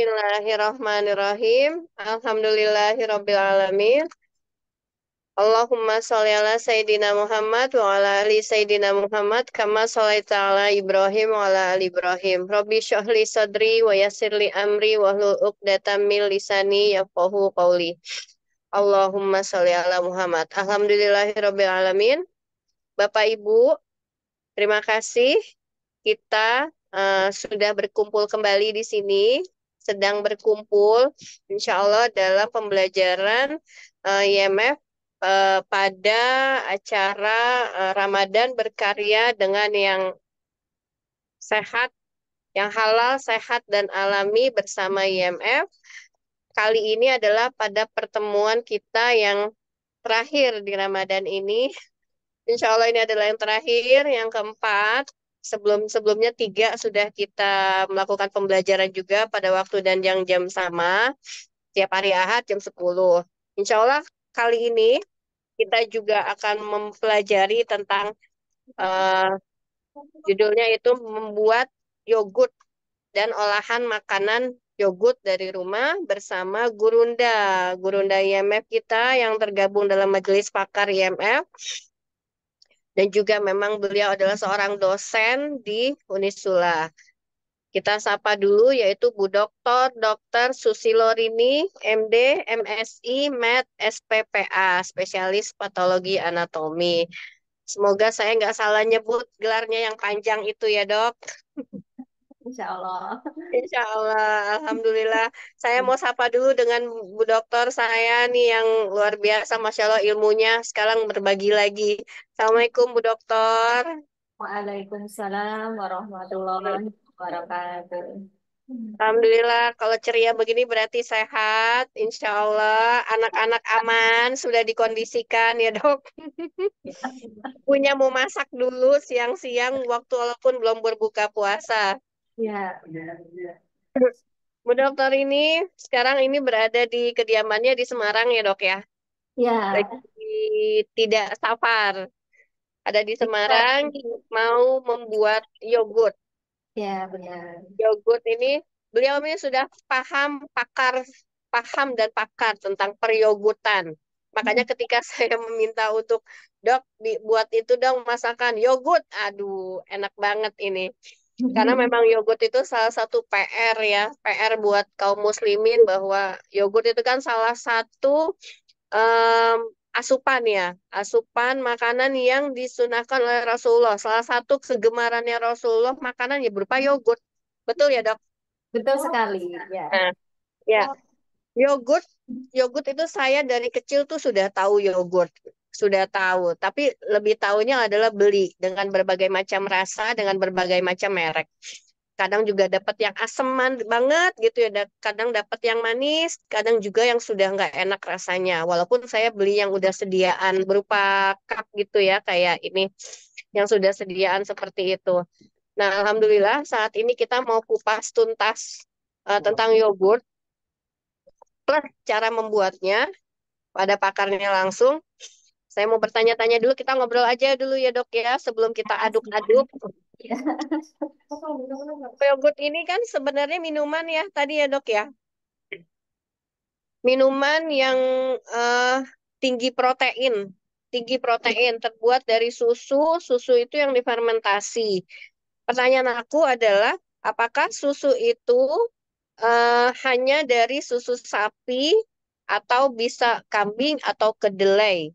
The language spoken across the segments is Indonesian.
Bismillahirrahmanirrahim. Alhamdulillahirrabbilalamin. Allahumma sholli ala Sayyidina Muhammad wa ala ali Sayyidina Muhammad kama sholaita ala Ibrahim wa ala ali Ibrahim. Rabbi shrahli sadri wa yassirli amri wa hlul 'uqdatam min lisani yafqahu qawli. Allahumma sholli ala Muhammad. Alhamdulillahirrabbilalamin. Bapak Ibu, terima kasih kita sudah berkumpul kembali di sini, sedang berkumpul, insya Allah dalam pembelajaran IMF pada acara Ramadan berkarya dengan yang sehat, yang halal, sehat, dan alami bersama IMF. Kali ini adalah pada pertemuan kita yang terakhir di Ramadan ini. Insya Allah ini adalah yang terakhir, yang keempat. Sebelumnya tiga sudah kita melakukan pembelajaran juga pada waktu dan jam sama, tiap hari Ahad jam 10. Insya Allah kali ini kita juga akan mempelajari tentang eh, judulnya itu membuat yogurt dan olahan makanan yogurt dari rumah bersama Gurunda. Gurunda IMF kita yang tergabung dalam Majelis Pakar IMF. Dan juga memang beliau adalah seorang dosen di Unisula. Kita sapa dulu yaitu Bu Dr. Susilo Rini, MD, MSI, Med, SPPA, spesialis patologi anatomi. Semoga saya nggak salah nyebut gelarnya yang panjang itu ya, Dok. Insya Allah. Insya Allah, Alhamdulillah. Saya mau sapa dulu dengan Bu Dokter saya nih yang luar biasa, Masya Allah ilmunya sekarang berbagi lagi. Assalamualaikum Bu Dokter. Waalaikumsalam warahmatullahi wabarakatuh. Alhamdulillah, kalau ceria begini berarti sehat. Insya Allah, anak-anak aman, sudah dikondisikan ya dok. Punya mau masak dulu siang-siang, waktu walaupun belum berbuka puasa. Ya, ya, Bu dokter ini sekarang ini berada di kediamannya di Semarang ya dok ya. ya, Lagi tidak safar. Ada di Semarang, mau membuat yogurt. ya benar. Yogurt ini beliau ini sudah paham dan pakar tentang peryogutan. Makanya ketika saya meminta untuk dok dibuat itu dong masakan yogurt, aduh enak banget ini. Karena memang yogurt itu salah satu PR ya, PR buat kaum muslimin bahwa yogurt itu kan salah satu em, asupan ya, asupan makanan yang disunahkan oleh Rasulullah. Salah satu kegemarannya Rasulullah makanan ya berupa yogurt. Betul ya, Dok? Betul sekali, ya. Nah, ya, yogurt, yogurt itu saya dari kecil tuh sudah tahu yogurt, sudah tahu. Tapi lebih tahunya adalah beli dengan berbagai macam rasa, dengan berbagai macam merek. Kadang juga dapat yang aseman banget gitu ya, kadang dapat yang manis, kadang juga yang sudah nggak enak rasanya. Walaupun saya beli yang udah sediaan berupa cup gitu ya, kayak ini, yang sudah sediaan seperti itu. Nah, Alhamdulillah saat ini kita mau kupas tuntas tentang yogurt plus cara membuatnya pada pakarnya langsung. Saya mau bertanya-tanya dulu, kita ngobrol aja dulu ya dok ya, sebelum kita aduk-aduk. Ya. Yogurt ini kan sebenarnya minuman ya tadi ya dok ya. Minuman yang eh, tinggi protein, terbuat dari susu, susu itu yang difermentasi. Pertanyaan aku adalah, apakah susu itu hanya dari susu sapi atau bisa kambing atau kedelai?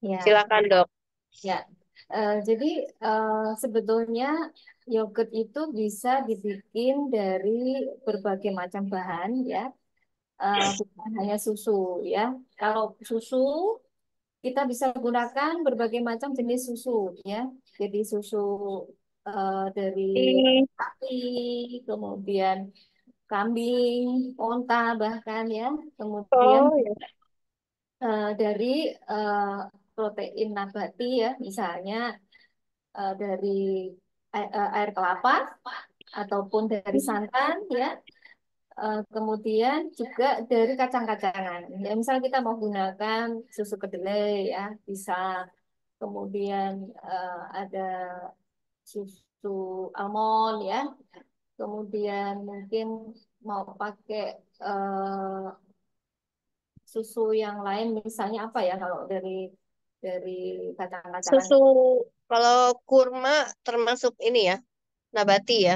Ya, Silakan dok. ya. Jadi sebetulnya yogurt itu bisa dibikin dari berbagai macam bahan ya, bukan hanya susu ya. Kalau susu kita bisa gunakan berbagai macam jenis susu ya. Jadi susu dari Ih, sapi, kemudian kambing, onta bahkan ya. Kemudian oh ya. dari eh, protein nabati ya, misalnya dari air kelapa ataupun dari santan ya. Kemudian juga dari kacang-kacangan. Ya, misal kita mau gunakan susu kedelai ya, bisa. Kemudian ada susu almond ya. Kemudian mungkin mau pakai eh, susu yang lain, misalnya apa ya kalau dari kacang-kacangan Susu kalau kurma termasuk ini ya, nabati ya.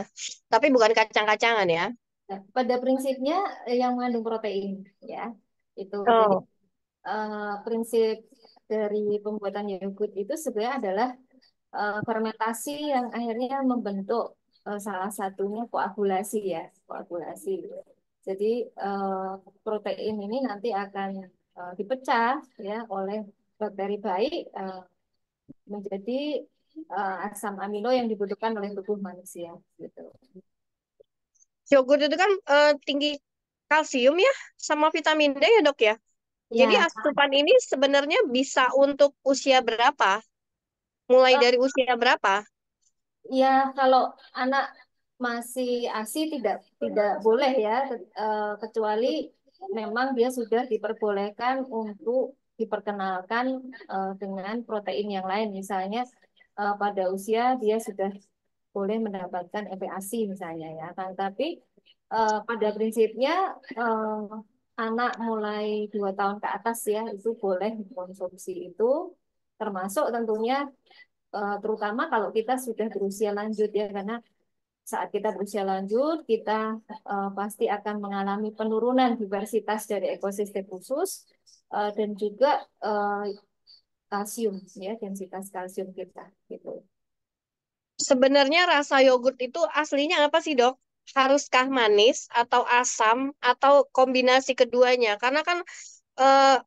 Tapi bukan kacang-kacangan ya. nah, pada prinsipnya yang mengandung protein ya itu. Jadi Oh, prinsip dari pembuatan yogurt itu sebenarnya adalah fermentasi yang akhirnya membentuk salah satunya koagulasi ya, koagulasi. Jadi eh, protein ini nanti akan dipecah ya oleh bakteri baik menjadi asam amino yang dibutuhkan oleh tubuh manusia gitu. yogurt itu kan tinggi kalsium ya, sama vitamin D ya dok ya. Jadi Ya, asupan ini sebenarnya bisa untuk usia berapa? Mulai eh, dari usia berapa? ya kalau anak masih ASI tidak boleh ya, kecuali memang dia sudah diperbolehkan untuk diperkenalkan dengan protein yang lain, misalnya pada usia dia sudah boleh mendapatkan efek ASI misalnya ya kan. Tapi pada prinsipnya eh, anak mulai 2 tahun ke atas ya itu boleh mengkonsumsi itu, termasuk tentunya terutama kalau kita sudah berusia lanjut ya, karena saat kita berusia lanjut kita pasti akan mengalami penurunan diversitas dari ekosistem usus dan juga kalsium ya, densitas kalsium kita gitu. Sebenarnya rasa yogurt itu aslinya apa sih dok? Haruskah manis atau asam atau kombinasi keduanya? Karena kan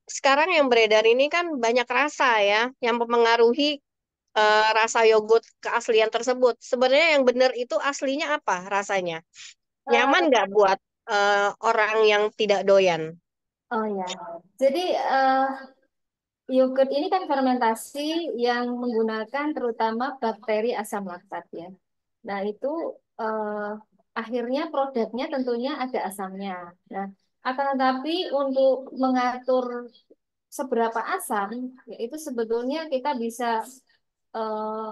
sekarang yang beredar ini kan banyak rasa ya, yang mempengaruhi rasa yogurt keaslian tersebut. Sebenarnya yang benar itu aslinya apa rasanya? Nyaman Eh, nggak buat orang yang tidak doyan? oh ya, jadi yogurt ini kan fermentasi yang menggunakan terutama bakteri asam laktat ya. Nah, itu akhirnya produknya tentunya ada asamnya. Nah, akan tetapi untuk mengatur seberapa asam, ya itu sebetulnya kita bisa eh,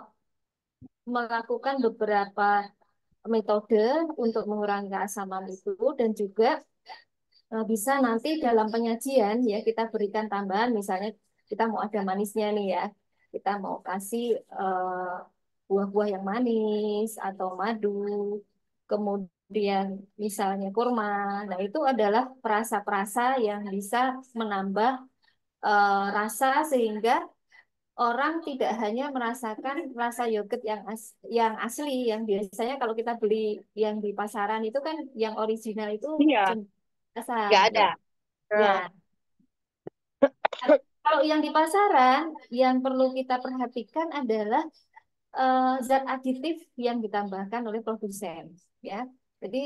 melakukan beberapa metode untuk mengurangi keasaman itu, dan juga bisa nanti dalam penyajian ya kita berikan tambahan, misalnya kita mau ada manisnya nih ya, kita mau kasih buah-buah yang manis atau madu, kemudian misalnya kurma. Nah, itu adalah perasa-perasa yang bisa menambah rasa sehingga orang tidak hanya merasakan rasa yogurt yang asli, yang biasanya kalau kita beli yang di pasaran itu kan yang original itu Iya, cenderung asam nggak ya. ada. Ya, Nah, kalau yang di pasaran, yang perlu kita perhatikan adalah zat aditif yang ditambahkan oleh produsen, ya. Jadi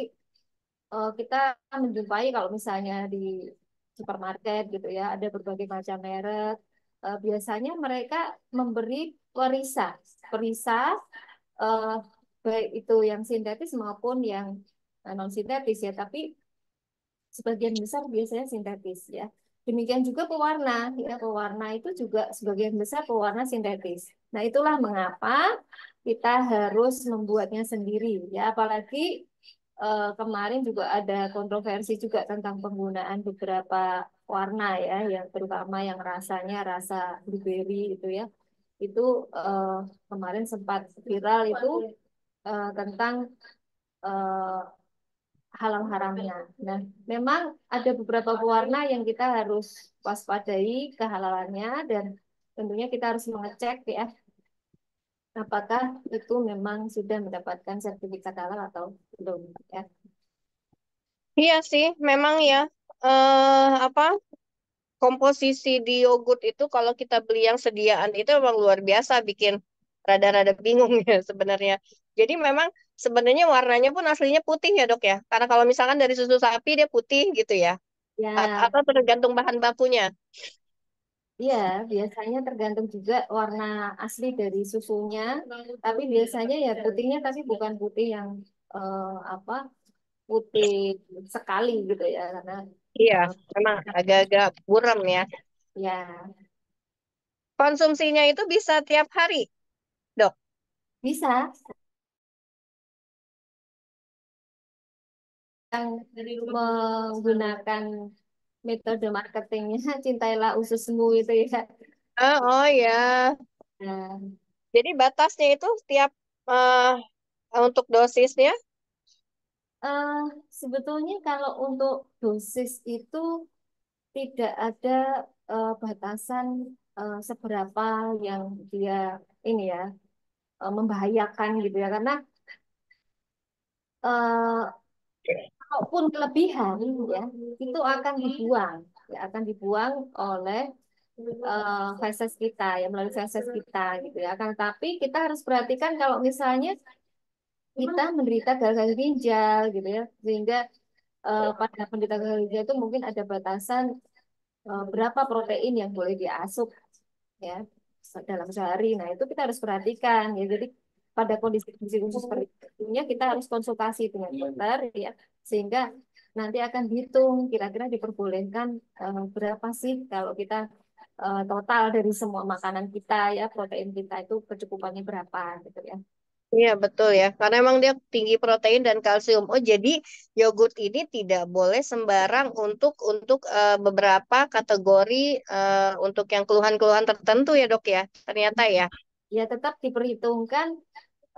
kita menjumpai kalau misalnya di supermarket gitu ya, ada berbagai macam merek. Biasanya mereka memberi perisa, perisa eh, baik itu yang sintetis maupun yang non sintetis ya. Tapi sebagian besar biasanya sintetis ya. Demikian juga pewarna, ya pewarna itu juga sebagian besar pewarna sintetis. Nah, itulah mengapa kita harus membuatnya sendiri ya, apalagi kemarin juga ada kontroversi juga tentang penggunaan beberapa warna ya, yang terutama yang rasanya rasa blueberry itu ya. Itu eh, kemarin sempat viral itu tentang eh, halal haramnya. Nah, memang ada beberapa pewarna yang kita harus waspadai kehalalannya, dan tentunya kita harus mengecek ya apakah itu memang sudah mendapatkan sertifikat halal atau belum ya. iya sih, memang ya. Apa komposisi di yogurt itu kalau kita beli yang sediaan itu memang luar biasa, bikin rada-rada bingung ya sebenarnya. Jadi memang sebenarnya warnanya pun aslinya putih ya dok ya. Karena kalau misalkan dari susu sapi dia putih gitu ya. Ya, Atau tergantung bahan bakunya. iya, biasanya tergantung juga warna asli dari susunya, tapi biasanya ya putihnya tapi bukan putih yang apa putih sekali gitu ya, karena Iya, eh, memang agak-agak buram ya. ya Konsumsinya itu bisa tiap hari, dok. bisa. menggunakan metode marketingnya cintailah ususmu itu ya. Ah, oh ya. Nah, Jadi batasnya itu tiap untuk dosisnya. eh, sebetulnya kalau untuk dosis itu tidak ada batasan seberapa yang dia ini ya membahayakan gitu ya karena eh, kalaupun kelebihan ya itu akan dibuang ya akan dibuang oleh feses kita ya melalui feses kita gitu ya akan tapi kita harus perhatikan kalau misalnya kita menderita gagal ginjal gitu ya sehingga pada penderita gagal ginjal itu mungkin ada batasan berapa protein yang boleh diasup ya dalam sehari. Nah, itu kita harus perhatikan ya. Jadi pada kondisi-kondisi khusus seperti itu kita harus konsultasi dengan dokter ya sehingga nanti akan dihitung kira-kira diperbolehkan berapa sih kalau kita total dari semua makanan kita ya protein kita itu kecukupannya berapa gitu ya. Iya betul ya, karena emang dia tinggi protein dan kalsium. Oh jadi yogurt ini tidak boleh sembarang untuk beberapa kategori untuk yang keluhan-keluhan tertentu ya dok ya. Ternyata ya. Ya tetap diperhitungkan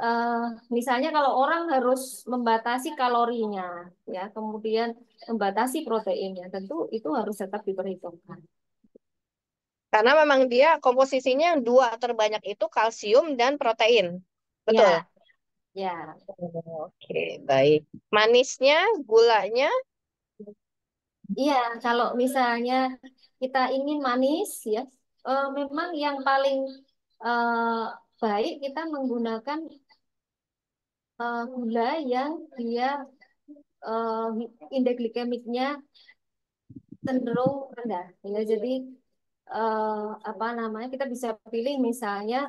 eh, misalnya kalau orang harus membatasi kalorinya ya kemudian membatasi proteinnya tentu itu harus tetap diperhitungkan. Karena memang dia komposisinya yang dua terbanyak itu kalsium dan protein. Betul. Ya, ya. Oke, baik. Manisnya, gulanya, Iya, kalau misalnya kita ingin manis ya, memang yang paling eh, baik kita menggunakan gula yang dia eh, indeks glikemiknya cenderung rendah. Ya, jadi apa namanya kita bisa pilih misalnya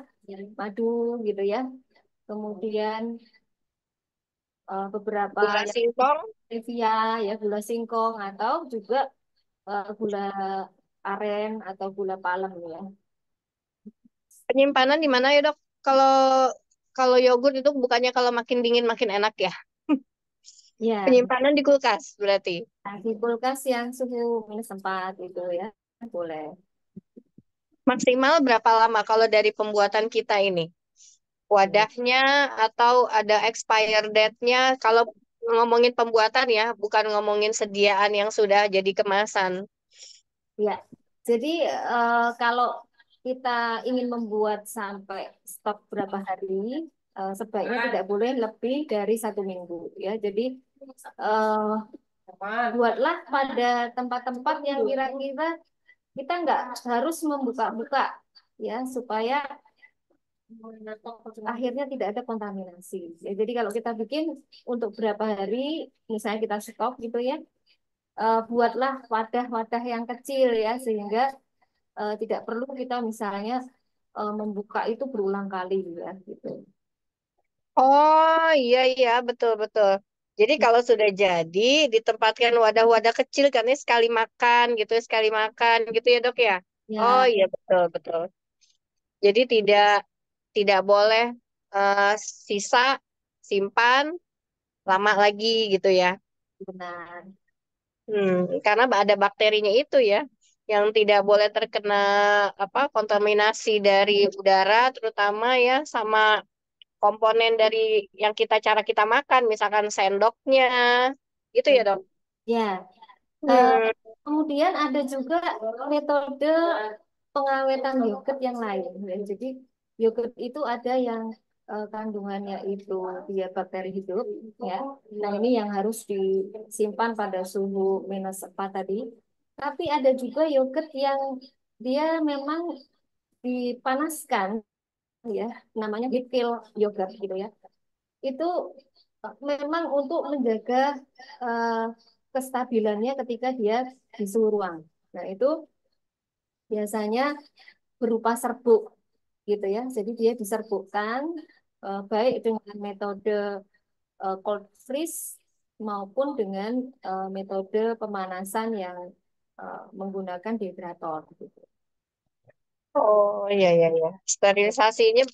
madu gitu ya, kemudian beberapa gula yang singkong, stevia ya gula singkong atau juga gula aren atau gula palem ya. penyimpanan di mana ya dok? Kalau kalau yogurt itu bukannya kalau makin dingin makin enak ya? Ya, Penyimpanan di kulkas berarti. nah, di kulkas yang suhu -4 itu ya, boleh. Maksimal berapa lama kalau dari pembuatan kita ini? Wadahnya atau ada expire date-nya? Kalau ngomongin pembuatan ya, bukan ngomongin sediaan yang sudah jadi kemasan. Ya, jadi kalau kita ingin membuat sampai stok berapa hari, sebaiknya tidak boleh lebih dari 1 minggu. Ya, jadi eh, buatlah pada tempat-tempat yang kira-kira kita nggak harus membuka-buka, ya, supaya akhirnya tidak ada kontaminasi. Ya, jadi kalau kita bikin untuk berapa hari, misalnya kita stok gitu ya, buatlah wadah-wadah yang kecil ya, sehingga tidak perlu kita misalnya membuka itu berulang kali ya, gitu. Oh iya iya betul betul. Jadi kalau sudah jadi ditempatkan wadah-wadah kecil kan ya sekali makan gitu ya dok ya. Oh Ya, iya betul betul. Jadi tidak boleh eh, sisa simpan lama lagi gitu ya. benar. Karena ada bakterinya itu ya, yang tidak boleh terkena apa kontaminasi dari udara, terutama ya sama komponen dari yang cara kita makan, misalkan sendoknya, gitu ya dok. Ya, eh, Hmm. kemudian ada juga metode pengawetan yogurt yang lain. Ya. Jadi yogurt itu ada yang kandungannya itu dia bakteri hidup, ya. Nah ini yang harus disimpan pada suhu -4 tadi. Tapi ada juga yogurt yang dia memang dipanaskan, ya, namanya heat kill yogurt gitu ya. Itu memang untuk menjaga eh, kestabilannya ketika dia di suhu ruang. Nah, itu biasanya berupa serbuk gitu ya. Jadi dia diserbukkan baik dengan metode cold freeze maupun dengan metode pemanasan yang menggunakan dehydrator gitu. Oh iya iya iya. Sterilisasinya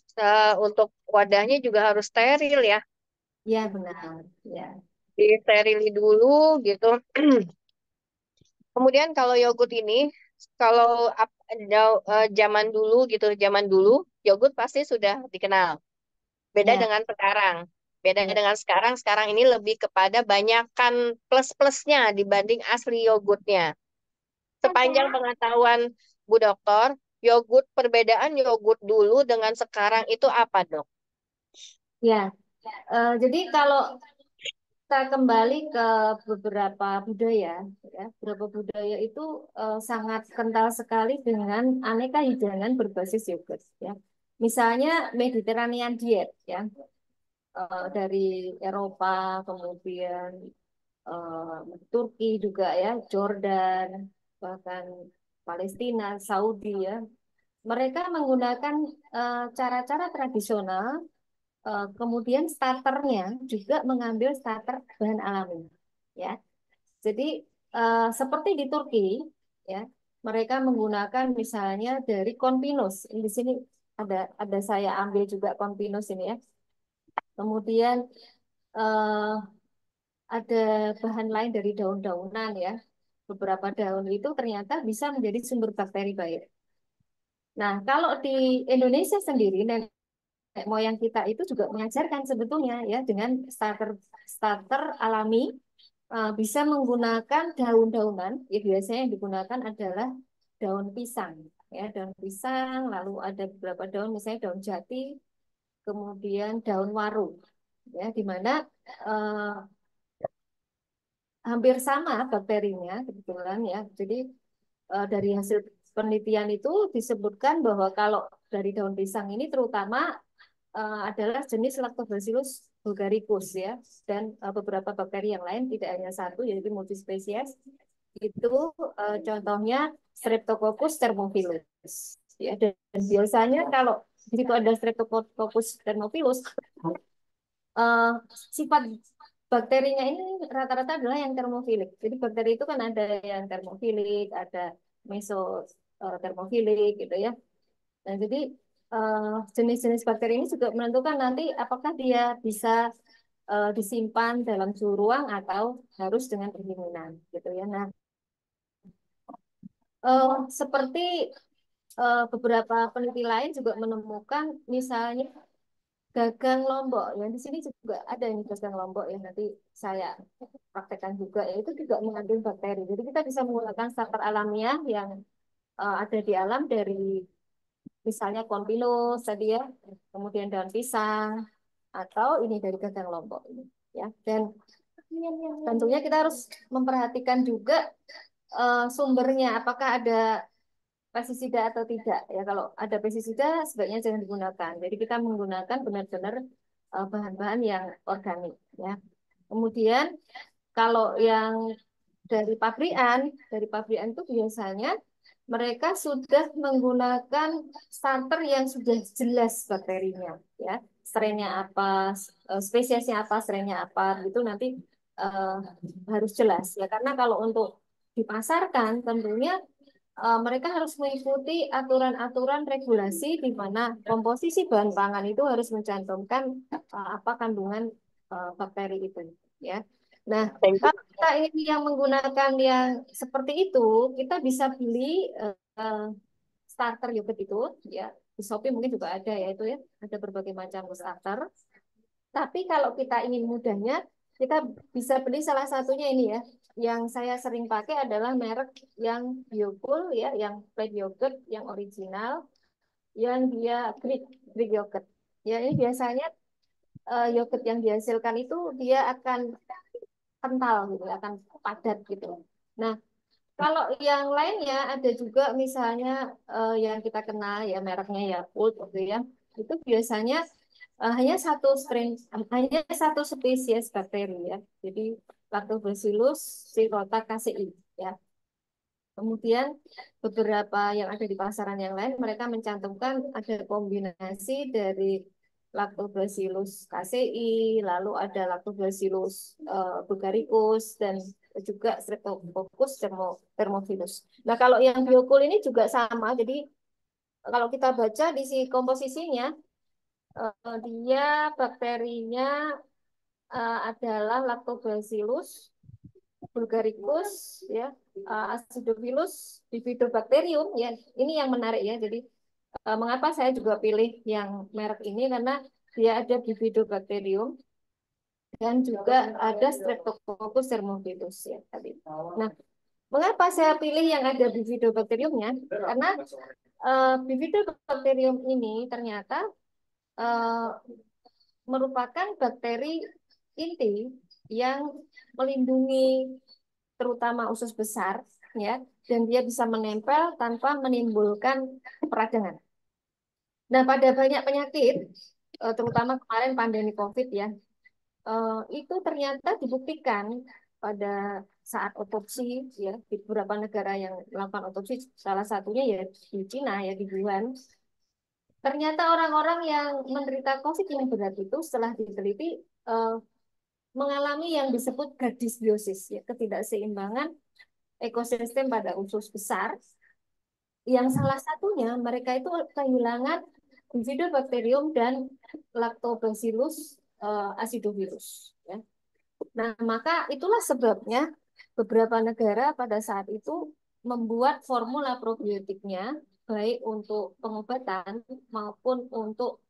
untuk wadahnya juga harus steril ya. Ya, benar. Ya. disterili dulu gitu. Kemudian kalau yogurt ini, kalau zaman dulu gitu, zaman dulu yogurt pasti sudah dikenal. Beda Ya, dengan sekarang. Beda ya. dengan sekarang, sekarang ini lebih kepada banyakan plus-plusnya dibanding asli yogurtnya. Sepanjang pengetahuan Bu Dokter, yogurt perbedaan yogurt dulu dengan sekarang itu apa, Dok? Ya, jadi kalau kita kembali ke beberapa budaya, ya, beberapa budaya itu sangat kental sekali dengan aneka hidangan berbasis yogurt, ya. Misalnya Mediterranean diet, ya, dari Eropa, kemudian Turki juga, ya, Jordan, bahkan Palestina, Saudi, ya. Mereka menggunakan cara-cara tradisional. Kemudian starternya juga mengambil starter bahan alami, ya. Jadi seperti di Turki, ya, mereka menggunakan misalnya dari konpinus. Di sini ada saya ambil juga konpinus ini, ya. Kemudian eh, ada bahan lain dari daun-daunan, ya. Beberapa daun itu ternyata bisa menjadi sumber bakteri baik. Nah, kalau di Indonesia sendiri, nenek moyang kita itu juga mengajarkan sebetulnya, ya, dengan starter starter alami, bisa menggunakan daun-daunan. Ya, biasanya yang digunakan adalah daun pisang, ya, daun pisang, lalu ada beberapa daun, misalnya daun jati, kemudian daun waru, ya, di mana eh, hampir sama bakterinya kebetulan, ya. Jadi dari hasil penelitian itu disebutkan bahwa kalau dari daun pisang ini terutama adalah jenis Lactobacillus bulgaricus, ya, dan beberapa bakteri yang lain, tidak hanya satu, yaitu multispesies. Itu contohnya Streptococcus thermophilus, ya. Dan biasanya kalau begitu ada Streptococcus thermophilus, eh, sifat bakterinya ini rata-rata adalah yang termofilik. Jadi bakteri itu kan ada yang termofilik, ada meso termofilik gitu, ya. Nah, jadi jenis-jenis bakteri ini juga menentukan nanti apakah dia bisa disimpan dalam suhu ruang atau harus dengan pendinginan, gitu, ya. Nah, seperti beberapa peneliti lain juga menemukan misalnya gagang lombok. Yang di sini juga ada yang gagang lombok yang nanti saya praktekkan juga, ya, itu juga mengandung bakteri. Jadi kita bisa menggunakan starter alamiah yang ada di alam dari misalnya konpinus tadi, ya, kemudian daun pisang, atau ini dari gagang lombok ini, ya. Dan tentunya kita harus memperhatikan juga sumbernya, apakah ada pestisida atau tidak, ya. Kalau ada pestisida sebaiknya jangan digunakan. Jadi kita menggunakan benar-benar bahan-bahan yang organik, ya. Kemudian kalau yang dari pabrikan itu biasanya mereka sudah menggunakan starter yang sudah jelas bakterinya, ya. Strainnya apa, spesiesnya apa, strainnya apa, gitu nanti eh, harus jelas, ya. Karena kalau untuk dipasarkan tentunya mereka harus mengikuti aturan-aturan regulasi di mana komposisi bahan pangan itu harus mencantumkan apa kandungan bakteri itu, ya. Nah, Thank you. kalau kita ingin yang menggunakan yang seperti itu, kita bisa beli eh, starter yogurt itu, ya. Di Shopee mungkin juga ada, ya, itu, ya. Ada berbagai macam starter. Tapi kalau kita ingin mudahnya, kita bisa beli salah satunya ini, ya. Yang saya sering pakai adalah merek yang Biocool, ya, yang plain yogurt, yang original, yang dia Greek yogurt. Ya, ini biasanya yogurt yang dihasilkan itu dia akan kental gitu, akan padat gitu. Nah, kalau yang lainnya ada juga misalnya yang kita kenal, ya, mereknya Yakult gitu, ya. Itu biasanya hanya satu strain, hanya satu spesies bakteri, ya. Jadi Lactobacillus sirota KCI, ya. Kemudian beberapa yang ada di pasaran yang lain mereka mencantumkan ada kombinasi dari Lactobacillus KCI, lalu ada Lactobacillus bulgaricus, dan juga Streptococcus thermophilus. Nah, kalau yang biokul ini juga sama. Jadi kalau kita baca di si komposisinya, dia bakterinya adalah Lactobacillus bulgaricus, ya, Acidophilus bifidobacterium, ya. Ini yang menarik ya. Jadi mengapa saya juga pilih yang merek ini karena dia ada bifidobacterium dan juga ada Streptococcus thermophilus ya tadi. Nah, mengapa saya pilih yang ada bifidobacteriumnya? Karena bifidobacterium ini ternyata eh, merupakan bakteri inti yang melindungi terutama usus besar, ya, dan dia bisa menempel tanpa menimbulkan peradangan. Nah, pada banyak penyakit, terutama kemarin pandemi COVID ya, itu ternyata dibuktikan pada saat otopsi ya di beberapa negara yang melakukan otopsi, salah satunya ya di Cina ya di Wuhan. Ternyata orang-orang yang menderita COVID yang berat itu setelah diteliti eh, mengalami yang disebut gadisbiosis, ya, ketidakseimbangan ekosistem pada usus besar, yang salah satunya mereka itu kehilangan Bifidobacterium dan Lactobacillus acidovirus. Ya. Nah, maka itulah sebabnya beberapa negara pada saat itu membuat formula probiotiknya baik untuk pengobatan maupun untuk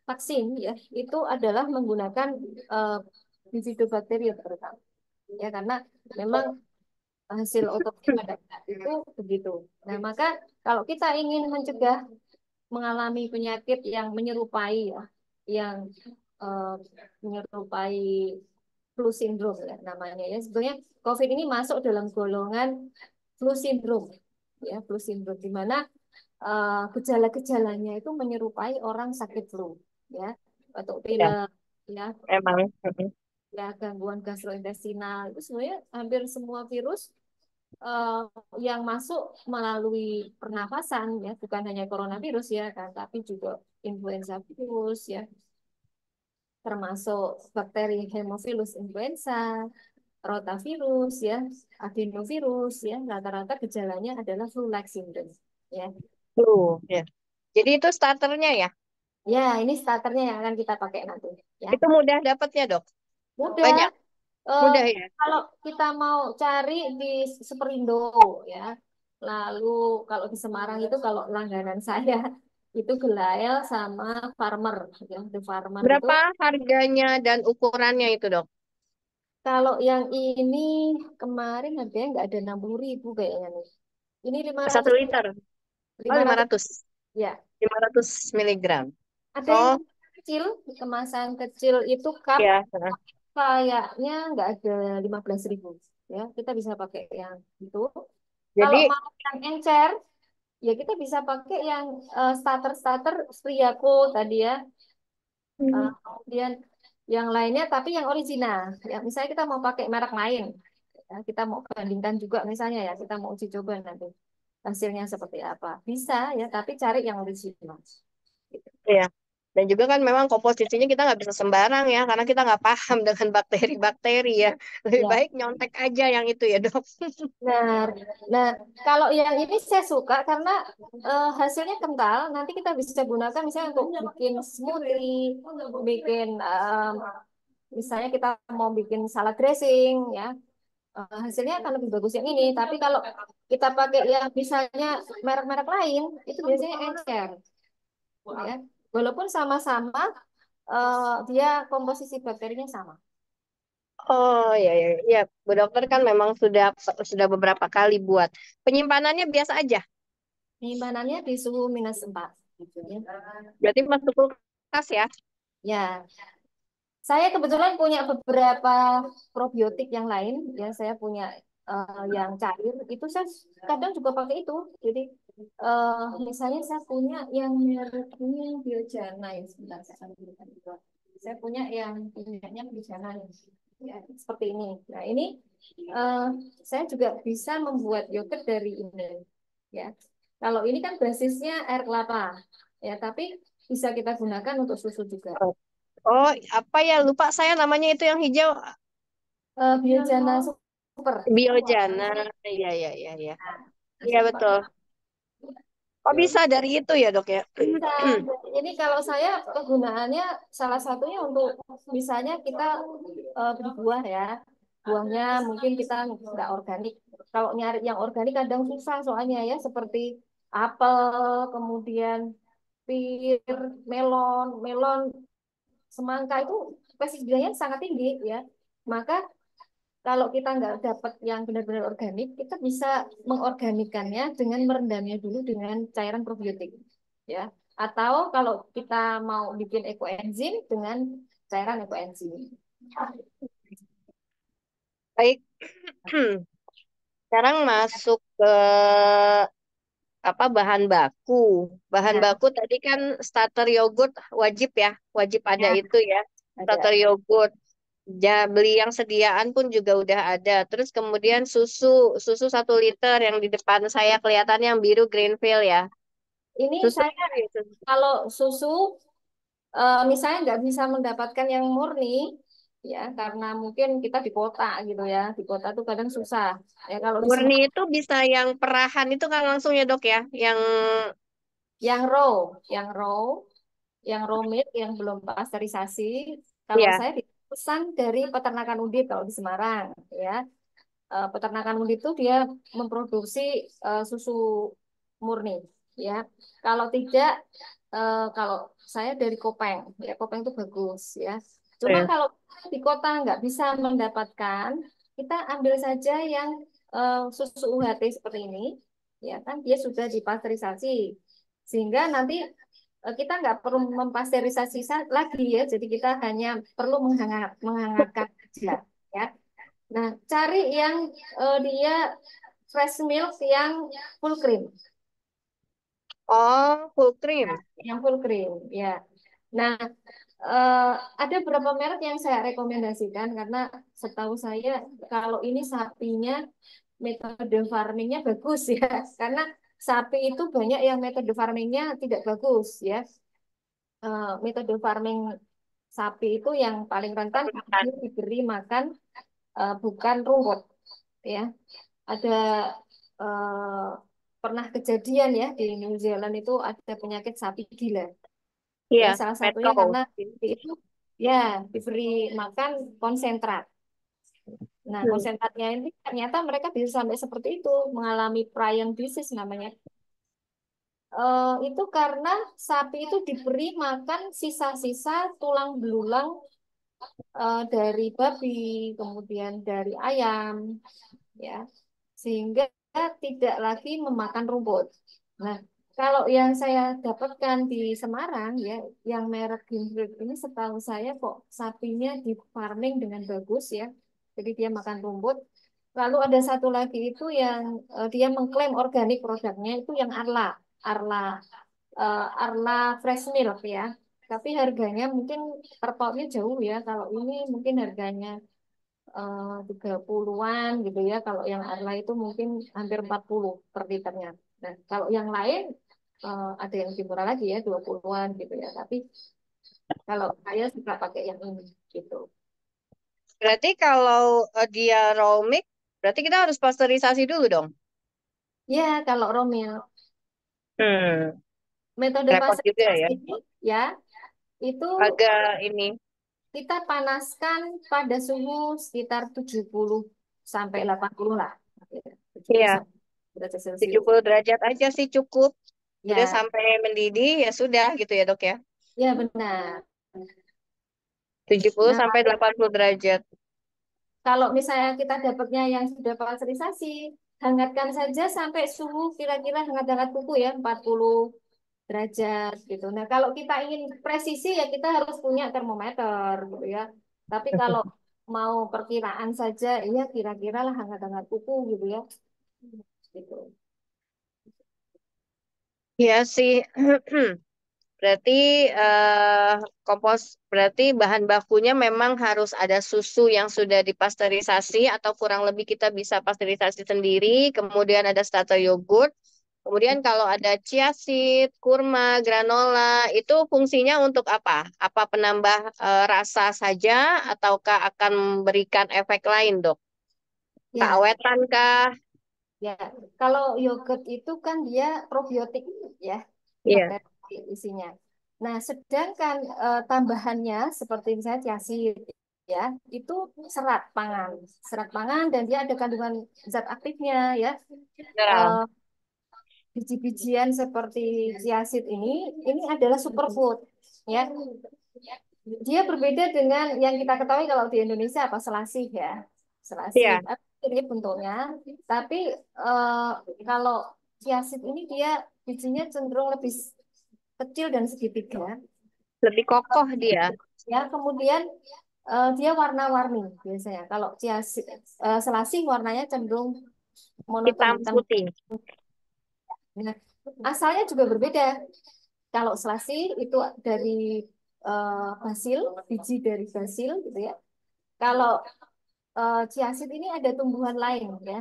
vaksin ya itu adalah menggunakan uh, bifidobacterium terutama ya karena memang hasil otopsi pada saat itu begitu. Nah, maka kalau kita ingin mencegah mengalami penyakit yang menyerupai ya, yang eh, menyerupai flu syndrome ya namanya ya. Sebenarnya COVID ini masuk dalam golongan flu syndrome ya, flu syndrome di mana gejala-gejalanya itu menyerupai orang sakit flu ya, batuk Ya, pilek ya, emang. ya gangguan gastrointestinal itu sebenarnya hampir semua virus eh, yang masuk melalui pernafasan ya bukan hanya coronavirus ya kan tapi juga influenza virus ya termasuk bakteri Haemophilus influenza, rotavirus ya, adenovirus ya rata-rata gejalanya adalah flu-like syndrome ya. Ya. Jadi itu starternya ya. Ya, ini starternya yang akan kita pakai nanti ya. Itu mudah dapatnya, Dok. Mudah. Banyak. Eh, Mudah ya. kalau kita mau cari di Superindo ya. Lalu kalau di Semarang itu kalau langganan saya itu Gelael sama Farmer ya. The Farmer itu Berapa harganya dan ukurannya itu, Dok? kalau yang ini kemarin harganya nggak ada 60.000 kayaknya nih. Ini lima Satu ratus liter. Oh, lima lima ratus ratus, ya. 500 miligram. Ada yang Oh, kecil, kemasan kecil itu cup ya. kayaknya nggak ada 15.000 ya. Kita bisa pakai yang itu. Kalau Jadi, mau yang encer, ya kita bisa pakai yang starter-starter Spriaco tadi ya. Kemudian yang lainnya tapi yang original. Ya, misalnya kita mau pakai merek lain, ya, kita mau bandingkan juga misalnya ya, kita mau uji coba nanti hasilnya seperti apa. Bisa ya, tapi cari yang original. Gitu. ya. Dan juga kan memang komposisinya kita nggak bisa sembarang ya, karena kita nggak paham dengan bakteri-bakteri ya. Lebih Ya, baik nyontek aja yang itu ya, Dok. benar. Nah, kalau yang ini saya suka karena hasilnya kental. Nanti kita bisa gunakan misalnya untuk bikin smoothie, bikin misalnya kita mau bikin salad dressing, ya hasilnya akan lebih bagus yang ini. Tapi kalau kita pakai yang misalnya merek-merek lain, itu biasanya encer, ya. Walaupun sama-sama dia komposisi bakterinya sama. Oh, ya, ya, ya. Bu dokter kan memang sudah beberapa kali buat. Penyimpanannya biasa aja. Penyimpanannya di suhu -4. Gitu, ya. Berarti masuk kulkas ya. Ya, saya kebetulan punya beberapa probiotik yang lain, ya saya punya yang cair, itu saya kadang juga pakai itu. Jadi misalnya saya punya yang mereknya Biojana ya, sebentar saya ambilkan itu. Saya punya yang punyanya Biojana ya, seperti ini. Nah ini eh, saya juga bisa membuat yogurt dari ini, ya. Kalau ini kan basisnya air kelapa, ya, tapi bisa kita gunakan untuk susu juga. Oh, apa ya? Lupa saya namanya itu yang hijau. Biojana Super. Biojana. Iya, iya, iya, iya. Nah, Iya, bisa betul. dipakai. Oh bisa dari itu ya dok ya? Bisa. Jadi kalau saya kegunaannya salah satunya untuk misalnya kita beli buah ya. Buahnya mungkin kita nggak organik. Kalau nyari yang organik kadang susah soalnya ya seperti apel, kemudian pir, melon, semangka itu pestisidanya sangat tinggi ya. Maka kalau kita nggak dapat yang benar-benar organik, kita bisa mengorganikannya dengan merendamnya dulu dengan cairan probiotik, ya. Atau kalau kita mau bikin ekoenzim dengan cairan ekoenzim. Baik. Sekarang masuk ke apa bahan baku. Bahan Ya, baku tadi kan starter yogurt wajib ya, wajib ada ya, itu ya. Starter ada. yogurt. Ja, beli yang sediaan pun juga udah ada. Terus kemudian susu 1 liter yang di depan saya kelihatannya yang biru Greenfield ya. Ini Susu saya itu ya, kalau susu misalnya nggak bisa mendapatkan yang murni, ya karena mungkin kita di kota gitu ya, di kota tuh kadang susah. Ya kalau di murni Semarang itu bisa yang perahan itu kan langsung ya dok ya, yang yang raw, yang raw yang raw meat yang belum pasteurisasi. Kalau ya, saya pesan dari peternakan undip kalau di Semarang, ya. Peternakan undip itu dia memproduksi susu murni, ya. Kalau tidak, kalau saya dari Kopeng, ya Kopeng itu bagus, ya. Cuma ya. kalau di kota nggak bisa mendapatkan, kita ambil saja yang susu UHT seperti ini, ya kan dia sudah dipasteurisasi, sehingga nanti kita nggak perlu mempasteurisasi lagi ya, jadi kita hanya perlu menghangatkan saja, ya. Nah, cari yang dia fresh milk yang full cream, Oh, full cream. yang full cream, ya. Nah, eh, ada beberapa merek yang saya rekomendasikan karena setahu saya kalau ini sapinya metode farmingnya bagus ya, karena sapi itu banyak yang metode farmingnya tidak bagus ya. Metode farming sapi itu yang paling rentan kalau Makan. dia diberi makan bukan rumput ya. Ada eh, pernah kejadian ya di New Zealand itu ada penyakit sapi gila. Ya, Iya, salah satunya Metro. karena itu ya diberi makan konsentrat. Nah, Hmm. konsentratnya ini ternyata mereka bisa sampai seperti itu, mengalami prion disease namanya. Itu karena sapi itu diberi makan sisa-sisa tulang belulang dari babi, kemudian dari ayam, ya, sehingga tidak lagi memakan rumput. Nah, kalau yang saya dapatkan di Semarang ya, yang merek Greenfield ini setahu saya kok sapinya di farming dengan bagus ya, jadi dia makan rumput. Lalu ada satu lagi itu yang dia mengklaim organik produknya itu yang Arla, Arla Fresh Milk ya. Tapi harganya mungkin per potnya jauh ya. Kalau ini mungkin harganya 30-an gitu ya. Kalau yang Arla itu mungkin hampir 40 per liternya. Nah, kalau yang lain ada yang lebih murah lagi ya, 20-an gitu ya. Tapi kalau saya suka pakai yang ini gitu. Berarti kalau dia raw milk, berarti kita harus pasteurisasi dulu dong. Ya, kalau Romil, Hmm, metode repot juga ya. pasteurisasi ya, itu Agak ini. kita panaskan pada suhu sekitar 70 sampai 80 lah. Ya, 70 Iya, sampai derajat tujuh Celcius. puluh derajat aja sih cukup. Udah Ya, sampai mendidih ya sudah gitu ya dok ya. ya benar. 70 Nah, sampai 80 derajat. kalau misalnya kita dapatnya yang sudah pasteurisasi, hangatkan saja sampai suhu kira-kira hangat-hangat kuku ya, 40 derajat gitu. Nah, kalau kita ingin presisi ya kita harus punya termometer gitu ya. Tapi kalau mau perkiraan saja, ya kira-kira lah hangat-hangat kuku gitu ya. Gitu. Iya sih. Berarti eh, kompos berarti bahan bakunya memang harus ada susu yang sudah dipasteurisasi atau kurang lebih kita bisa pasteurisasi sendiri, kemudian ada starter yogurt, kemudian kalau ada chia seed, kurma, granola, itu fungsinya untuk apa? Apa penambah rasa saja ataukah akan memberikan efek lain, Dok? Ya, Keawetan kah? Ya, kalau yogurt itu kan dia probiotik ya, Iya, bakteri isinya. Nah, sedangkan tambahannya seperti misalnya chiasid ya, itu serat pangan, serat pangan dan dia ada kandungan zat aktifnya ya. mineral. Eh, Biji-bijian seperti chiasid ini adalah superfood ya. Dia berbeda dengan yang kita ketahui kalau di Indonesia apa selasih ya, selasih. Iya, Ini bentuknya, tapi eh, kalau chiasid ini dia bijinya cenderung lebih kecil dan segitiga. lebih kokoh dia. Ya, kemudian dia warna-warni biasanya. Kalau chiasid, selasih warnanya cenderung monoton Hitam hitam. putih. Nah, asalnya juga berbeda. Kalau selasih itu dari basil, biji dari basil gitu ya. Kalau chiasid ini ada tumbuhan lain ya,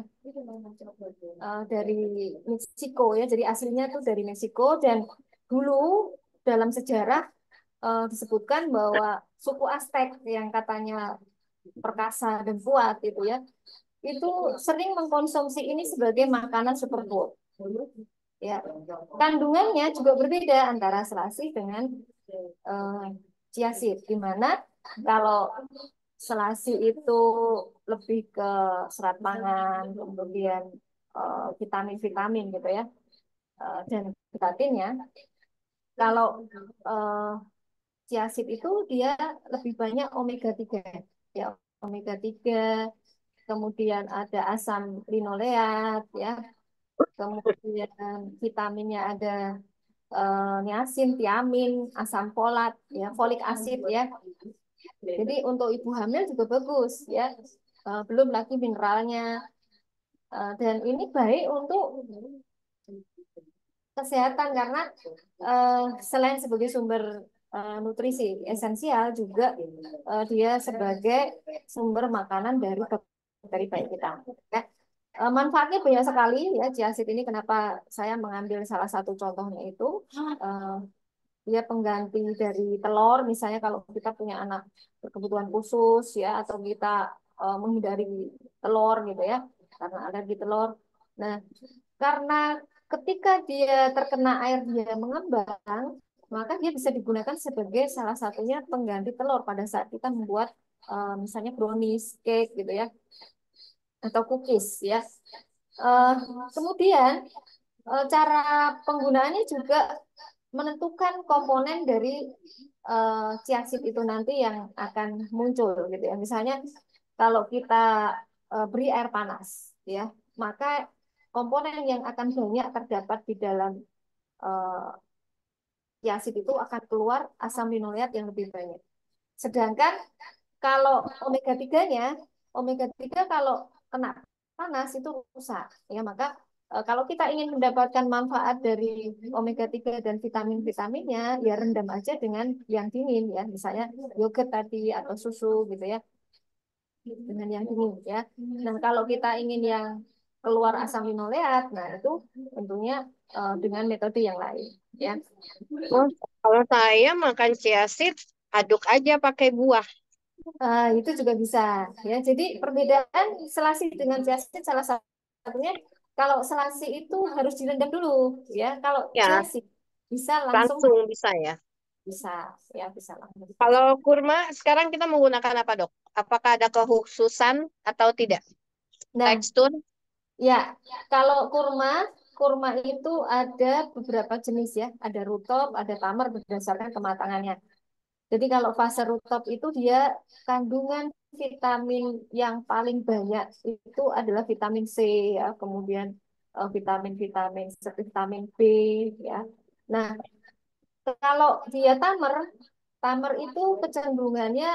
dari Meksiko ya. Jadi aslinya tuh dari Meksiko dan dulu dalam sejarah disebutkan bahwa suku Aztec yang katanya perkasa dan kuat itu ya, itu sering mengkonsumsi ini sebagai makanan superfood. Ya, kandungannya juga berbeda antara selasih dengan eh, chiasid, di mana kalau selasi itu lebih ke serat pangan, kemudian vitamin-vitamin gitu ya, dan vitaminnya. Kalau eh, chiasid itu dia lebih banyak omega 3 ya, omega 3 kemudian ada asam linoleat ya, kemudian vitaminnya ada niacin, tiamin, asam folat ya, folik asid ya. Jadi untuk ibu hamil juga bagus ya. Belum lagi mineralnya. Dan ini baik untuk kesehatan karena selain sebagai sumber nutrisi esensial juga dia sebagai sumber makanan dari bakteri baik kita. Ya. Manfaatnya banyak sekali ya chiasid ini. Kenapa saya mengambil salah satu contohnya itu eh, dia pengganti dari telur. Misalnya kalau kita punya anak berkebutuhan khusus ya, atau kita menghindari telur gitu ya karena alergi telur. Nah, karena ketika dia terkena air dia mengembang, maka dia bisa digunakan sebagai salah satunya pengganti telur pada saat kita membuat misalnya brownies, cake gitu ya, atau cookies ya. Eh, Kemudian cara penggunaannya juga menentukan komponen dari chiasid itu nanti yang akan muncul gitu ya. Misalnya kalau kita beri air panas ya, maka komponen yang akan banyak terdapat di dalam eh, chiasid itu akan keluar asam linoleat yang lebih banyak. Sedangkan kalau omega 3-nya, omega 3 kalau kena panas itu rusak ya, maka kalau kita ingin mendapatkan manfaat dari omega 3 dan vitamin-vitaminnya ya rendam aja dengan yang dingin ya, misalnya yogurt tadi atau susu gitu ya, dengan yang dingin ya. Nah, kalau kita ingin yang keluar asam linoleat, nah itu tentunya dengan metode yang lain ya. Oh, kalau saya makan chia seed, aduk aja pakai buah. Itu juga bisa ya. Jadi perbedaan selasi dengan chiasid salah satunya kalau selasi itu harus direndam dulu ya. Kalau Ya, chiasid bisa langsung langsung bisa ya. bisa ya bisa langsung. Kalau kurma, sekarang kita menggunakan apa, Dok? Apakah ada kekhususan atau tidak? Nah, Tekstur? ya kalau kurma kurma itu ada beberapa jenis ya. Ada rutop, ada tamar berdasarkan kematangannya. Jadi kalau fase rutop itu dia kandungan vitamin yang paling banyak itu adalah vitamin C ya, kemudian vitamin-vitamin seperti vitamin B ya. Nah, kalau dia tamer, tamer itu kecenderungannya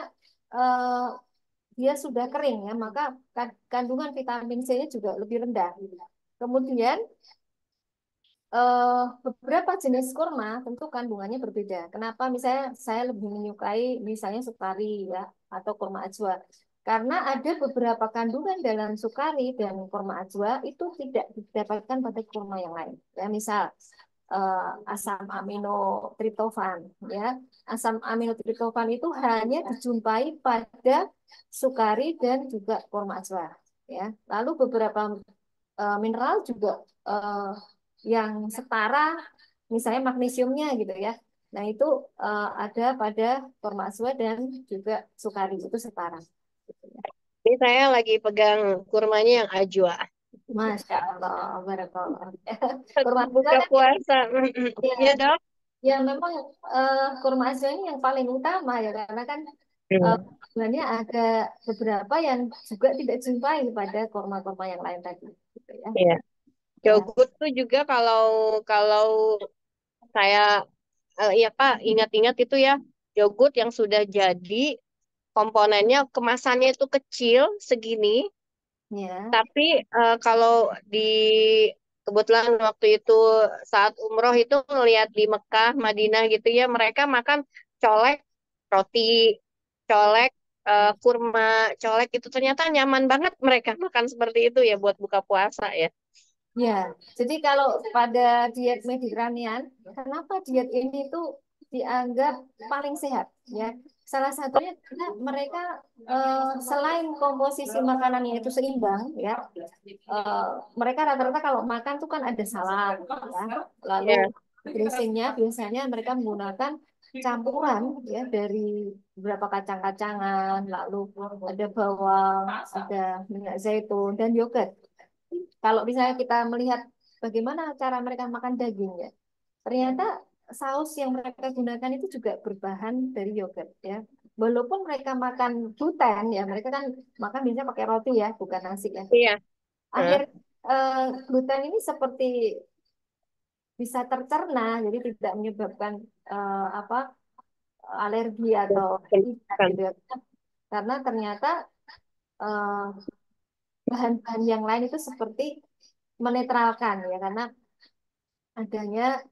eh, dia sudah kering ya, maka kandungan vitamin C-nya juga lebih rendah. Kemudian beberapa jenis kurma tentu kandungannya berbeda. Kenapa misalnya saya lebih menyukai misalnya sukari ya atau kurma ajwa? Karena ada beberapa kandungan dalam sukari dan kurma ajwa itu tidak didapatkan pada kurma yang lain. Ya, misal asam amino triptofan ya. Asam amino triptofan itu hanya dijumpai pada sukari dan juga kurma ajwa ya. Lalu beberapa mineral juga eh, yang setara, misalnya magnesiumnya gitu ya. Nah itu ada pada kurma ajwa dan juga sukari itu setara. Gitu ya. Ini saya lagi pegang kurmanya yang ajwa. Masya Allah, barakallah. Kurma ajwa Buka kan puasa. ya, Ya dok. ya memang kurma ajwa ini yang paling utama ya karena kan Hmm. sebenarnya ada beberapa yang juga tidak jumpai pada kurma-kurma yang lain tadi. Gitu ya. Iya. Ya, Yogurt tuh juga kalau kalau saya ya Pak ingat-ingat itu ya yogurt yang sudah jadi komponennya kemasannya itu kecil segini, ya, tapi kalau di kebetulan waktu itu saat umroh itu ngelihat di Mekah, Madinah gitu ya mereka makan colek roti, colek kurma, colek itu ternyata nyaman banget mereka makan seperti itu ya buat buka puasa ya. ya. Jadi kalau pada diet Mediterranean, kenapa diet ini tuh dianggap paling sehat? Ya, salah satunya karena mereka selain komposisi makanannya itu seimbang, ya, eh, mereka rata-rata kalau makan tuh kan ada salad, ya, lalu Ya, dressingnya biasanya mereka menggunakan campuran ya dari beberapa kacang-kacangan, lalu ada bawang, ada minyak zaitun dan yogurt. Kalau misalnya kita melihat bagaimana cara mereka makan dagingnya, ternyata saus yang mereka gunakan itu juga berbahan dari yogurt ya. Walaupun mereka makan gluten ya, mereka kan makan biasanya pakai roti ya, bukan nasi ya. iya. Akhir Hah? gluten ini seperti bisa tercerna, jadi tidak menyebabkan apa alergi atau tidak Kan. gitu ya. Karena ternyata eh, bahan-bahan yang lain itu seperti menetralkan ya, karena adanya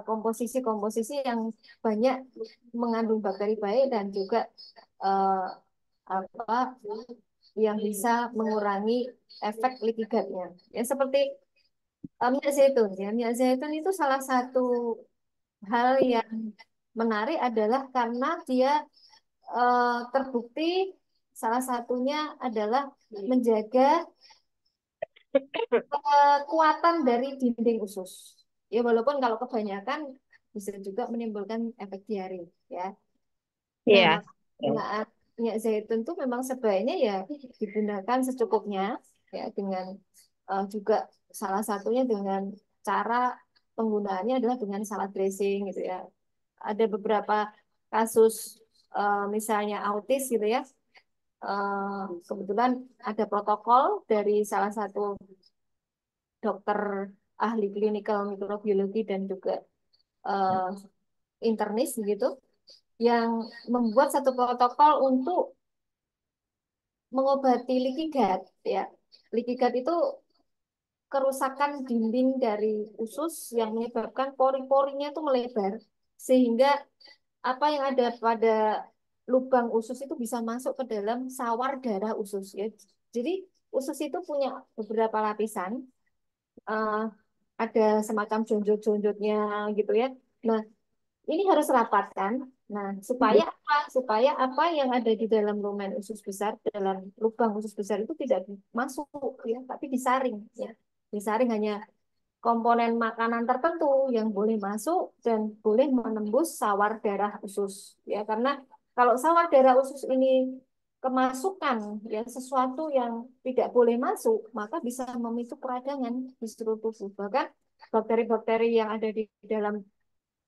komposisi-komposisi yang banyak mengandung bakteri baik dan juga eh, apa yang bisa mengurangi efek leaky gut-nya. Ya seperti minyak zaitun ya. Minyak zaitun itu salah satu hal yang menarik adalah karena dia terbukti salah satunya adalah menjaga kekuatan dari dinding usus. Ya walaupun kalau kebanyakan bisa juga menimbulkan efek diare ya. Nah, Iya. maka penggunaan minyak zaitun itu memang sebaiknya ya digunakan secukupnya ya dengan juga salah satunya dengan cara penggunaannya adalah dengan salad dressing gitu ya. Ada beberapa kasus misalnya autis gitu ya. Kebetulan ada protokol dari salah satu dokter ahli klinikal mikrobiologi dan juga eh, internis gitu yang membuat satu protokol untuk mengobati leaky gut ya. Leaky gut itu kerusakan dinding dari usus yang menyebabkan pori-porinya itu melebar sehingga apa yang ada pada lubang usus itu bisa masuk ke dalam sawar darah usus ya. Jadi usus itu punya beberapa lapisan, eh, ada semacam jonjot-jonjotnya gitu ya. Nah, ini harus rapat kan? Nah, supaya apa? Supaya apa yang ada di dalam lumen usus besar, dalam lubang usus besar itu tidak masuk ya, tapi disaring ya. Disaring hanya komponen makanan tertentu yang boleh masuk dan boleh menembus sawar darah usus ya. Karena kalau sawar darah usus ini kemasukan ya sesuatu yang tidak boleh masuk, maka bisa memicu peradangan di seluruh tubuh. Bahkan bakteri-bakteri yang ada di dalam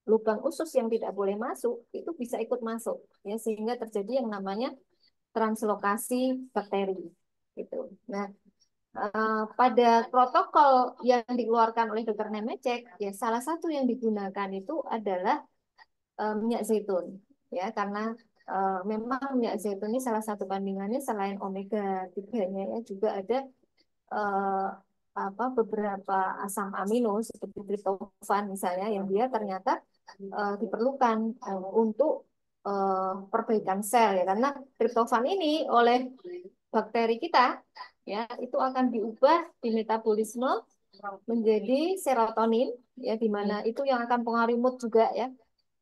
lubang usus yang tidak boleh masuk itu bisa ikut masuk ya sehingga terjadi yang namanya translokasi bakteri gitu. Nah, pada protokol yang dikeluarkan oleh Dr. Nemecek ya salah satu yang digunakan itu adalah minyak zaitun ya karena memang minyak zaitun ini salah satu kandungannya selain omega 3-nya ya juga ada eh, apa beberapa asam amino seperti triptofan misalnya yang dia ternyata diperlukan untuk perbaikan sel ya karena triptofan ini oleh bakteri kita ya itu akan diubah di metabolisme menjadi serotonin ya di mana itu yang akan pengaruhi mood juga ya.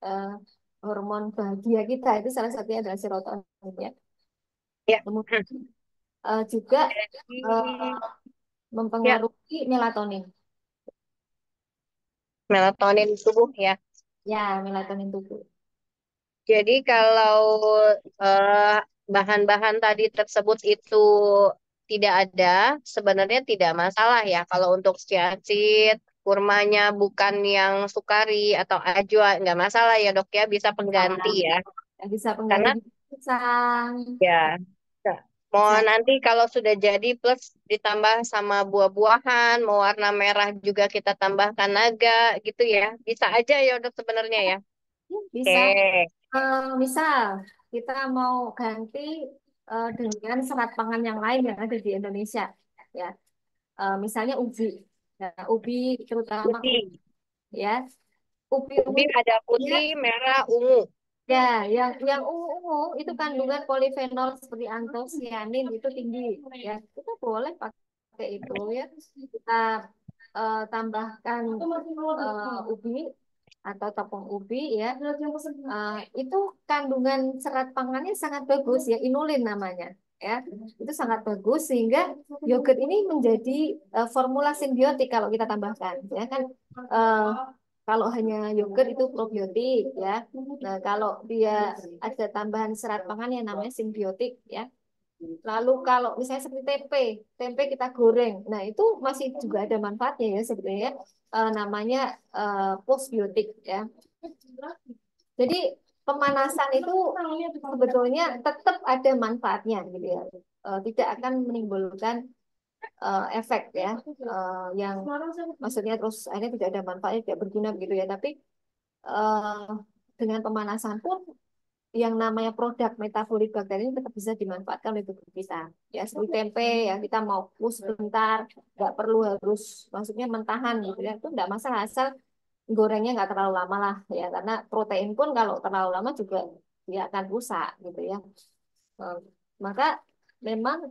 Eh, Hormon bahagia kita itu salah satunya adalah serotonin ya. Ya. Kemudian juga Jadi, eh, ya, mempengaruhi melatonin. Melatonin tubuh ya. Ya, melatonin tubuh. Jadi kalau eh, bahan-bahan tadi tersebut itu tidak ada, sebenarnya tidak masalah ya. Kalau untuk chia seed, kurmanya bukan yang sukari atau ajwa, nggak masalah ya dok ya, bisa pengganti Nah, ya. bisa pengganti Karena pisang. ya, nah, mau Bisa. nanti kalau sudah jadi plus ditambah sama buah-buahan, mau warna merah juga kita tambahkan naga gitu ya. Bisa aja ya dok sebenarnya ya. Oke. Bisa. Misal kita mau ganti dengan serat pangan yang lain yang ada di Indonesia, ya. Misalnya ubi, ya, ubi terutama ubi, Putih. ya. Ubi ungu Ubi ada ya, putih, merah, ungu. ya, yang ungu-ungu itu kandungan polifenol seperti antosianin itu tinggi, ya. Kita boleh pakai itu, ya. Kita tambahkan ubi atau tepung ubi, ya. Itu kandungan serat pangannya sangat bagus, ya, inulin namanya, ya. Itu sangat bagus sehingga yogurt ini menjadi formula simbiotik kalau kita tambahkan, ya kan. Eh, Kalau hanya yogurt itu probiotik, ya. Nah, kalau dia ada tambahan serat pangan yang namanya simbiotik, ya. Lalu kalau misalnya seperti tempe, tempe kita goreng, nah itu masih juga ada manfaatnya ya sebenarnya. Namanya postbiotik, ya. Jadi pemanasan itu sebetulnya tetap ada manfaatnya gitu ya. Tidak akan menimbulkan efek ya, yang maksudnya terus akhirnya tidak ada manfaatnya, tidak berguna gitu ya. Tapi eh, dengan pemanasan pun yang namanya produk metabolik bakteri ini tetap bisa dimanfaatkan oleh tubuh kita. Ya, seperti tempe ya, kita mau push sebentar, nggak perlu harus maksudnya mentahan gitu ya. Itu nggak masalah asal gorengnya nggak terlalu lama lah ya, karena protein pun kalau terlalu lama juga dia akan rusak gitu ya. Eh, Maka memang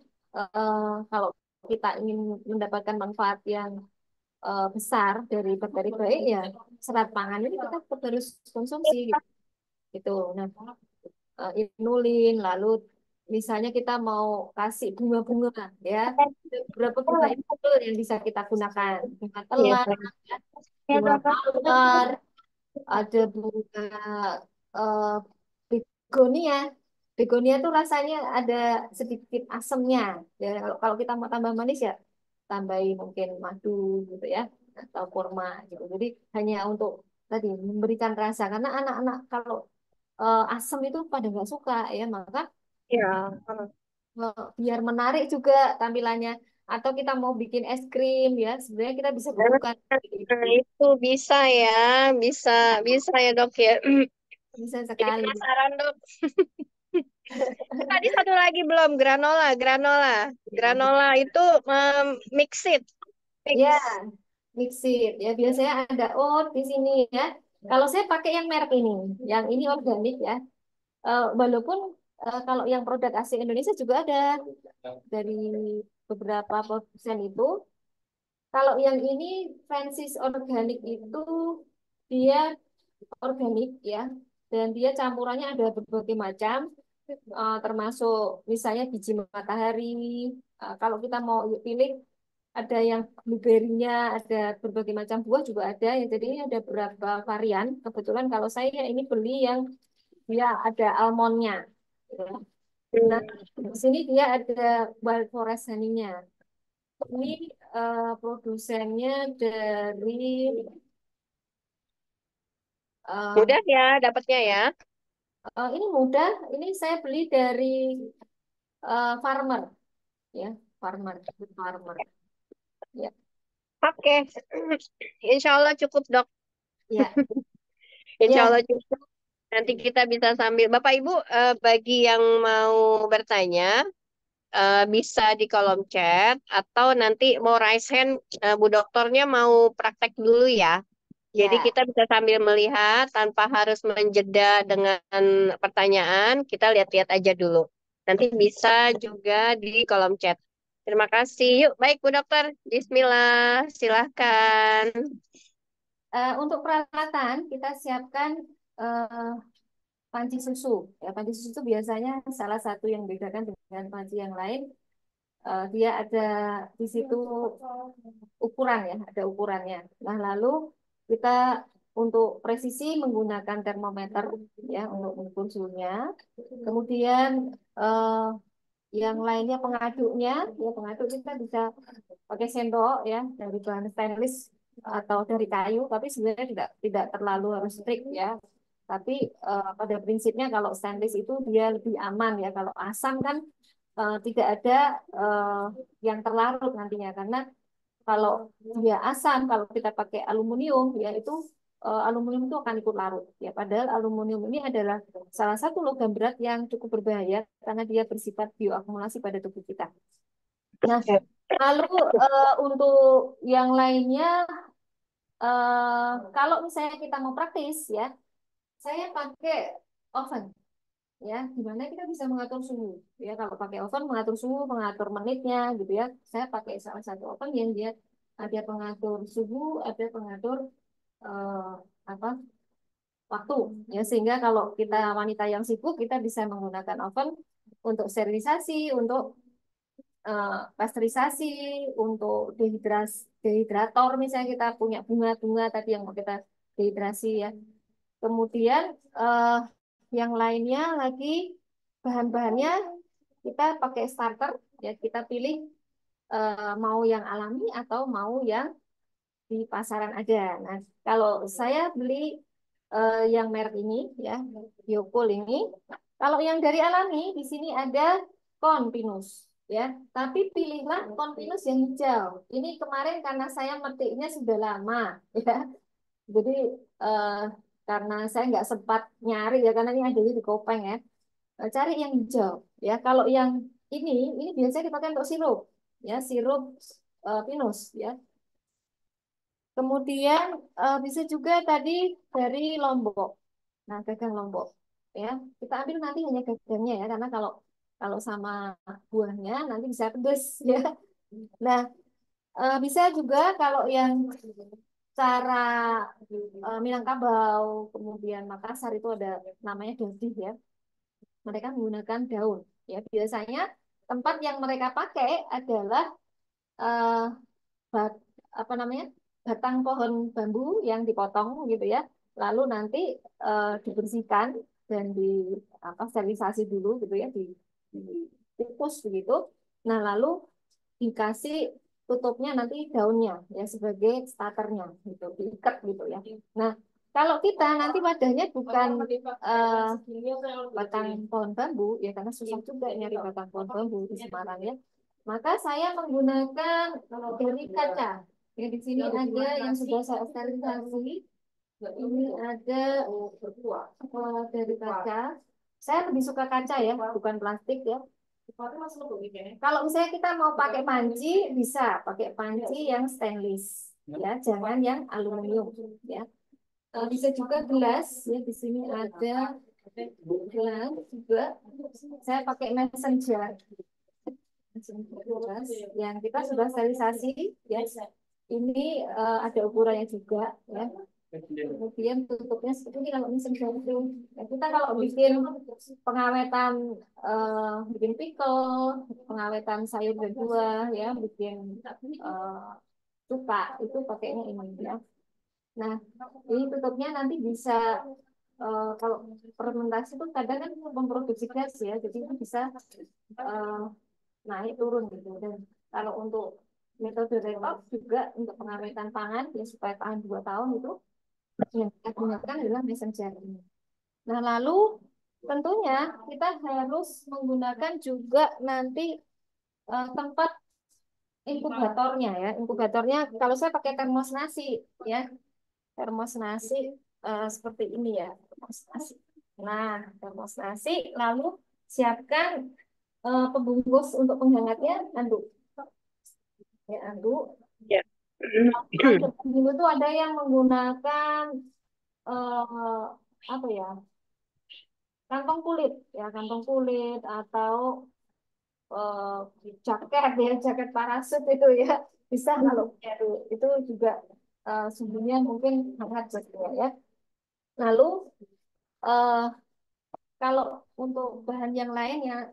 kalau kita ingin mendapatkan manfaat yang besar dari bakteri baik ya serat pangan ini kita tetap harus konsumsi gitu. Gitu. Nah, inulin, lalu misalnya kita mau kasih bunga-bunga ya, ada beberapa bunga itu yang bisa kita gunakan. Bunga Iya, telang, Pak. bunga mawar, ada bunga eh, begonia. Begonia tuh rasanya ada sedikit asemnya. Ya, kalau kita mau tambah manis ya tambahin mungkin madu gitu ya atau kurma gitu. Jadi hanya untuk tadi memberikan rasa karena anak-anak kalau asam itu pada nggak suka ya, maka Iya. biar menarik juga tampilannya atau kita mau bikin es krim ya sebenarnya kita bisa bubuhkan Nah, itu bisa ya, bisa, bisa ya dok ya. bisa Jadi sekali. penasaran dok. Tadi satu lagi belum, granola, granola. Ya, Granola itu mix it, mix. ya, mix it. Ya, biasanya ada oat di sini ya. Kalau saya pakai yang merek ini, yang ini organik ya. Walaupun kalau yang produk asli Indonesia juga ada dari beberapa produsen itu. Kalau yang ini Francis organik itu dia organik ya, dan dia campurannya ada berbagai macam, termasuk misalnya biji matahari. Kalau kita mau pilih ada yang blueberry-nya, ada berbagai macam buah juga ada ya. Jadi ini ada beberapa varian. Kebetulan kalau saya ini beli yang dia ada almondnya. Nah, Hmm. di sini dia ada wild forest honey-nya. Ini produsennya dari eh, Mudah ya dapatnya ya. ini mudah. Ini saya beli dari farmer, ya, farmer, farmer. Ya, Oke, Insya Allah cukup dok. ya, Insya ya. Allah cukup. Nanti kita bisa sambil, Bapak Ibu, bagi yang mau bertanya, bisa di kolom chat atau nanti mau raise hand, Bu Dokternya mau praktek dulu ya. Jadi Ya. kita bisa sambil melihat tanpa harus menjeda dengan pertanyaan, kita lihat-lihat aja dulu. Nanti bisa juga di kolom chat. Terima kasih. Yuk, baik Bu Dokter. Bismillah, silahkan. Untuk peralatan kita siapkan eh, panci susu. Ya, panci susu itu biasanya salah satu yang membedakan dengan panci yang lain. Dia ada di situ ukuran ya, ada ukurannya. Nah, lalu kita untuk presisi menggunakan termometer ya untuk mengukur suhunya. Kemudian eh, yang lainnya pengaduknya, ya pengaduk kita bisa pakai sendok ya dari bahan stainless atau dari kayu, tapi sebenarnya tidak terlalu harus strict ya. Tapi pada prinsipnya kalau stainless itu dia lebih aman ya. Kalau asam kan tidak ada eh, yang terlarut nantinya karena kalau dia asam, kalau kita pakai aluminium ya itu aluminium itu akan ikut larut ya. Padahal aluminium ini adalah salah satu logam berat yang cukup berbahaya karena dia bersifat bioakumulasi pada tubuh kita. Nah, lalu untuk yang lainnya, kalau misalnya kita mau praktis ya, saya pakai oven ya, di mana kita bisa mengatur suhu ya. Kalau pakai oven mengatur suhu, mengatur menitnya gitu ya. Saya pakai salah satu oven yang dia ada pengatur suhu, ada pengatur eh, apa waktu ya, sehingga kalau kita wanita yang sibuk kita bisa menggunakan oven untuk sterilisasi, untuk pasteurisasi, untuk dehidrator misalnya kita punya bunga-bunga tadi yang mau kita dehidrasi ya. Kemudian eh, yang lainnya lagi bahan-bahannya kita pakai starter ya, kita pilih mau yang alami atau mau yang di pasaran ada. Nah, kalau saya beli yang merek ini ya, Biokul ini, kalau yang dari alami di sini ada Confinus ya, tapi pilihlah Confinus yang hijau. Ini kemarin karena saya metiknya sudah lama ya, jadi eh, karena saya nggak sempat nyari ya, karena ini ada di Kopeng ya. Cari yang hijau ya. Kalau yang ini biasanya dipakai untuk sirup ya, sirup pinus ya. Kemudian bisa juga tadi dari Lombok. Nah, gagang Lombok ya. Kita ambil nanti hanya gagangnya ya, karena kalau kalau sama buahnya nanti bisa pedes ya. Nah, bisa juga kalau yang cara Minangkabau, kemudian Makassar itu ada namanya dadih ya. Mereka menggunakan daun. Ya, biasanya tempat yang mereka pakai adalah eh, bat, apa namanya batang pohon bambu yang dipotong gitu ya. Lalu nanti dibersihkan dan di apa sterilisasi dulu gitu ya, dikukus begitu. Nah, lalu dikasih tutupnya nanti daunnya ya sebagai starternya gitu, diikat gitu ya. Nah, kalau kita nanti wadahnya bukan batang pohon bambu ya, karena susah juga nyari batang pohon bambu di Semarang ya. Maka saya menggunakan dari kaca. Ya, di sini ada yang sudah saya sterilisasi. Ini ada dari kaca. Saya lebih suka kaca ya, bukan plastik ya. Kalau misalnya kita mau pakai panci, bisa pakai panci yang stainless, ya, jangan yang aluminium, ya. Bisa juga gelas, ya. Di sini ada gelas juga. Saya pakai mason jar, gelas yang kita sudah sterilisasi, ya. Ini ada ukurannya juga, ya. Kemudian tutupnya seperti ini kalau mesin itu. Ya, kita kalau bikin pengawetan, bikin pickle, pengawetan sayur dan buah, ya, bikin cuka itu pakainya ini ya. Nah, ini tutupnya nanti bisa kalau fermentasi itu kadang kan memproduksi gas ya, jadi itu bisa eh, naik turun gitu. Dan kalau untuk metode redox juga untuk pengawetan pangan ya supaya tahan 2 tahun itu yang kita gunakan adalah messenger ini. Nah, lalu tentunya kita harus menggunakan juga nanti tempat inkubatornya ya. Inkubatornya kalau saya pakai termos nasi ya. Termos nasi seperti ini ya, termos nasi. Nah, termos nasi lalu siapkan pembungkus untuk penghangatnya anduk. Ya, anduk. Ya. Anduk itu ada yang menggunakan eh, apa ya? Kantong kulit ya, kantong kulit atau eh, jaket parasut itu ya bisa kalau itu juga suhunya mungkin hangat gitu ya. Lalu eh, kalau untuk bahan yang lainnya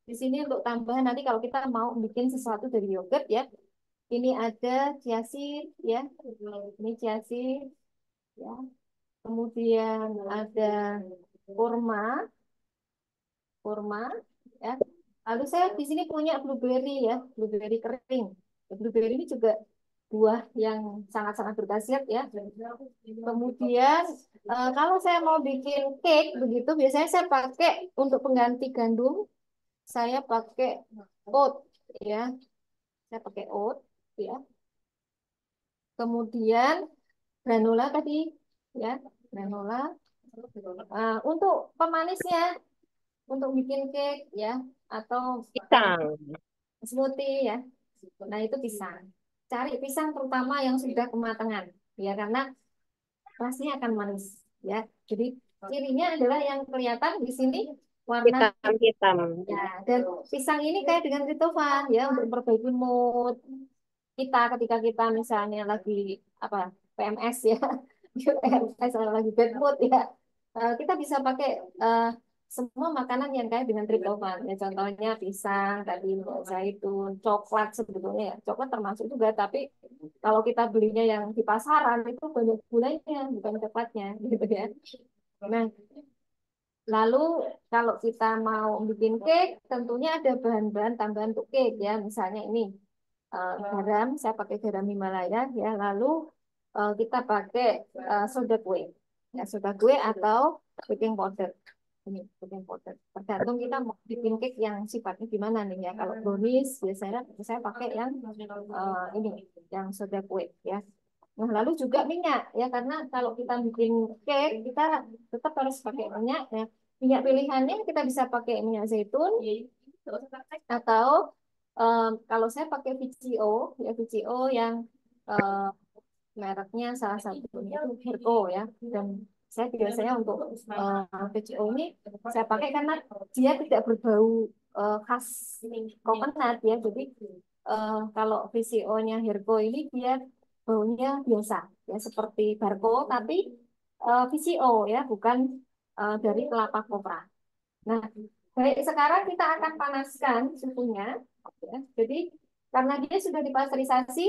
Di sini untuk tambahan nanti kalau kita mau bikin sesuatu dari yogurt ya, ini ada chia seed ya, ini chia seed ya. Kemudian ada kurma, kurma ya. Lalu saya di sini punya blueberry ya, blueberry kering. Blueberry ini juga buah yang sangat-sangat berkhasiat ya. Kemudian kalau saya mau bikin cake begitu, biasanya saya pakai untuk pengganti gandum, saya pakai oat ya, saya pakai oat ya. Kemudian granola tadi ya, granola. Untuk pemanisnya, untuk bikin cake ya, atau bahkan Pisang. smoothie ya. Nah, itu pisang. Cari pisang terutama yang sudah kematangan ya, karena rasanya akan manis ya. Jadi cirinya adalah yang kelihatan di sini warna Hitam-hitam. ya. Dan pisang ini kayak dengan tritofan ya, untuk memperbaiki mood kita ketika kita misalnya lagi apa PMS ya, PMS atau lagi bad mood ya. Kita bisa pakai eh, semua makanan yang kaya dengan tritofan ya, contohnya pisang tadi, zaitun, coklat sebetulnya ya, coklat termasuk juga, tapi kalau kita belinya yang di pasaran itu banyak gulanya bukan coklatnya gitu ya. Nah, lalu kalau kita mau bikin cake, tentunya ada bahan-bahan tambahan untuk cake ya. Misalnya ini garam, saya pakai garam Himalaya ya. Lalu kita pakai soda kue, ya soda kue atau baking powder. Ini baking powder. Tergantung kita mau bikin cake yang sifatnya gimana nih ya. Kalau brownies biasanya saya pakai yang ini, yang soda kue ya. Nah, lalu juga minyak ya, karena kalau kita bikin cake kita tetap harus pakai minyak ya. Minyak pilihannya kita bisa pakai minyak zaitun atau kalau saya pakai VCO ya, VCO yang eh, mereknya salah satunya itu Virgo ya. Dan saya biasanya untuk VCO ini saya pakai karena dia tidak berbau khas coconut ya. Jadi kalau VCO-nya Virgo ini dia baunya biasa ya, seperti Barco tapi VCO ya, bukan dari kelapa kopra. Nah, baik, sekarang kita akan panaskan suhunya. Ya. Jadi, karena dia sudah dipasteurisasi,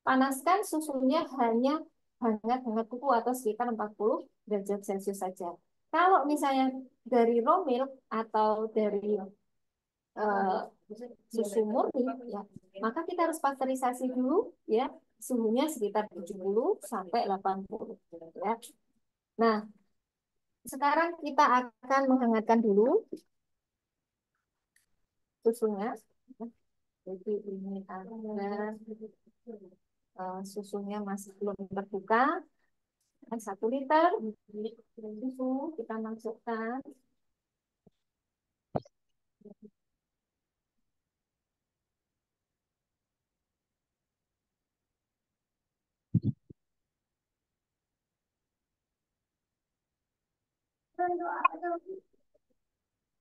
panaskan susunya hanya hangat-hangat kuku atau sekitar 40 derajat Celcius saja. Kalau misalnya dari raw milk atau dari eh, susu murni, ya, maka kita harus pasteurisasi dulu, ya, suhunya sekitar 70 sampai 80. Ya. Nah, sekarang kita akan menghangatkan dulu susunya. Jadi ini ada susunya masih belum terbuka. 1 liter susu kita masukkan.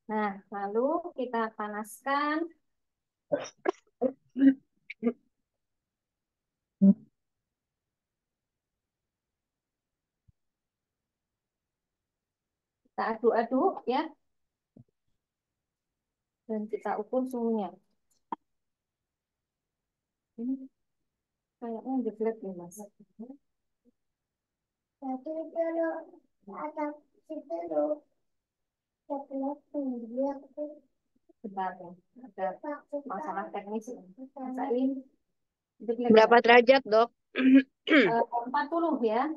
Nah, lalu kita panaskan. Kita aduk-aduk ya. Dan kita ukur suhunya. Ini kayaknya jeblek nih, Mas. Tapi kalau ada itu sebentar ya. Ada masalah teknis. Masain jeblek ya. Berapa derajat, Dok? 40 ya.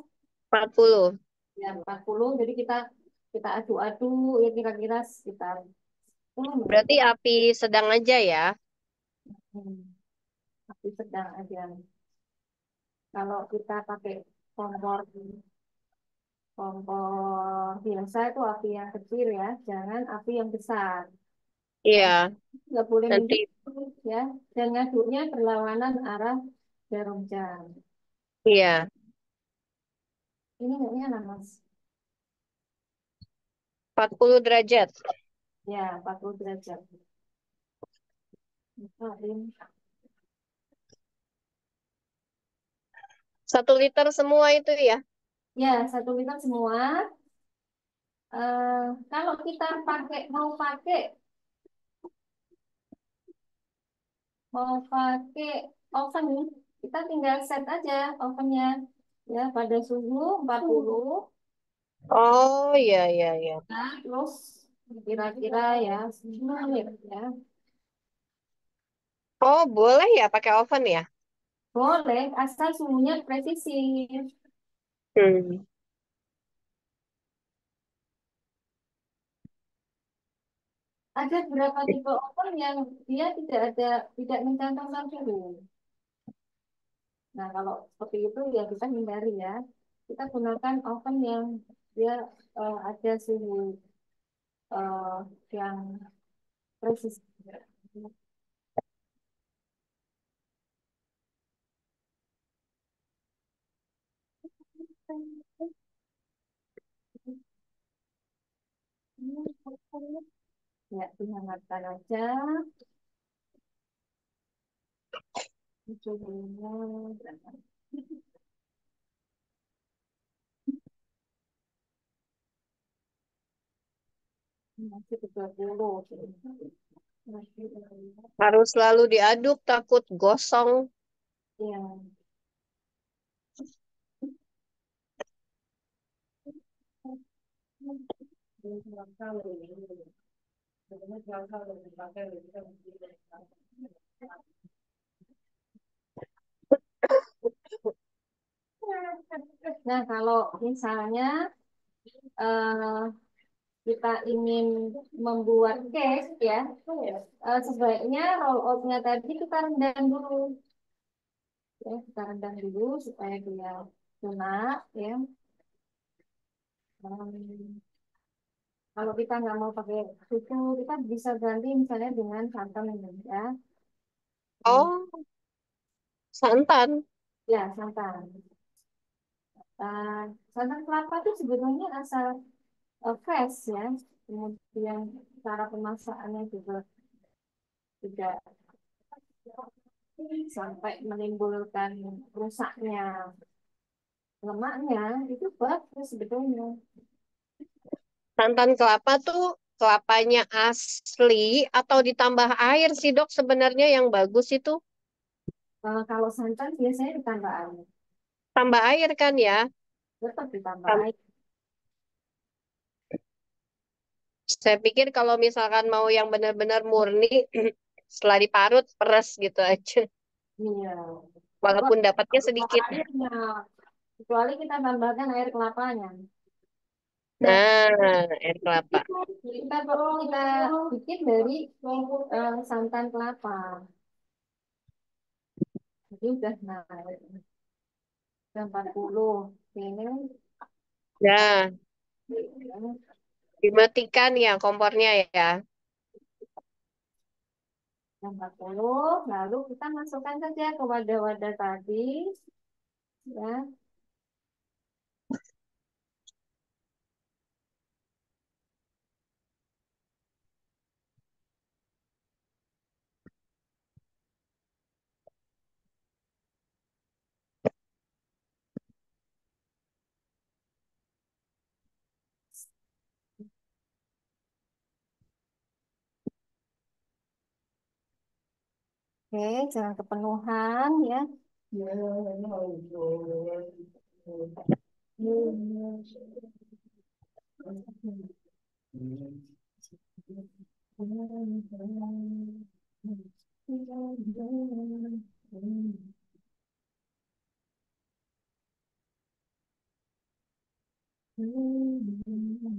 40. Ya, 40. Jadi kita kita aduk-aduk ya, kira-kira sekitar 10 menit. Berarti api sedang aja ya. Hmm, api sedang aja. Kalau kita pakai kompor kompor biasa itu api yang kecil ya, jangan api yang besar. Iya, Karena nggak boleh nanti. mendidih ya, dan ngaduknya berlawanan arah jarum jam. Iya, Ini nggak nyala, Mas. 40 derajat. Ya, 40 derajat. Ini. 1 liter semua itu ya. Ya, 1 liter semua. Kalau kita mau pakai mau pakai oven, kita tinggal set aja ovennya ya pada suhu 40. Oh, iya, iya, iya. Nah, terus kira-kira ya 10 menit ya. Oh, boleh ya pakai oven ya? Boleh, asal suhunya presisi. Hmm. Ada beberapa tipe oven yang dia tidak mencantumkan suhu. Nah, kalau seperti itu ya kita hindari ya. Kita gunakan oven yang dia ada suhu eh, yang presisi. Ya, dihangatkan aja. Suhunya berapa? Masih 30. Harus selalu diaduk, takut gosong. Ya, nah, kalau misalnya eh, kita ingin membuat cake ya, sebaiknya roll out-nya tadi kita rendam dulu. Ya, kita rendam dulu supaya dia lunak ya. Kalau kita nggak mau pakai susu, kita bisa ganti misalnya dengan santan ya. Oh, santan. Ya, santan. Uh, Santan kelapa itu sebetulnya asal fresh ya. Kemudian cara pemasakannya juga tidak sampai menimbulkan rusaknya lemaknya, itu bagus sebetulnya. Santan kelapa tuh kelapanya asli atau ditambah air sih dok sebenarnya yang bagus itu. Kalau santan biasanya ditambah air, Tambah air kan ya. tetap ditambah Tam- air. Saya pikir kalau misalkan mau yang benar-benar murni setelah diparut peres gitu aja. Iya. Walaupun dapatnya Tambah sedikit. airnya, kecuali kita tambahkan air kelapanya. Nah, Nah, air kelapa. kita bikin dari santan kelapa. Jadi udah naik, udah 40. Ini Nah, dimatikan ya kompornya ya. 40, lalu kita masukkan saja ke wadah-wadah tadi, ya. Oke, jangan kepenuhan ya.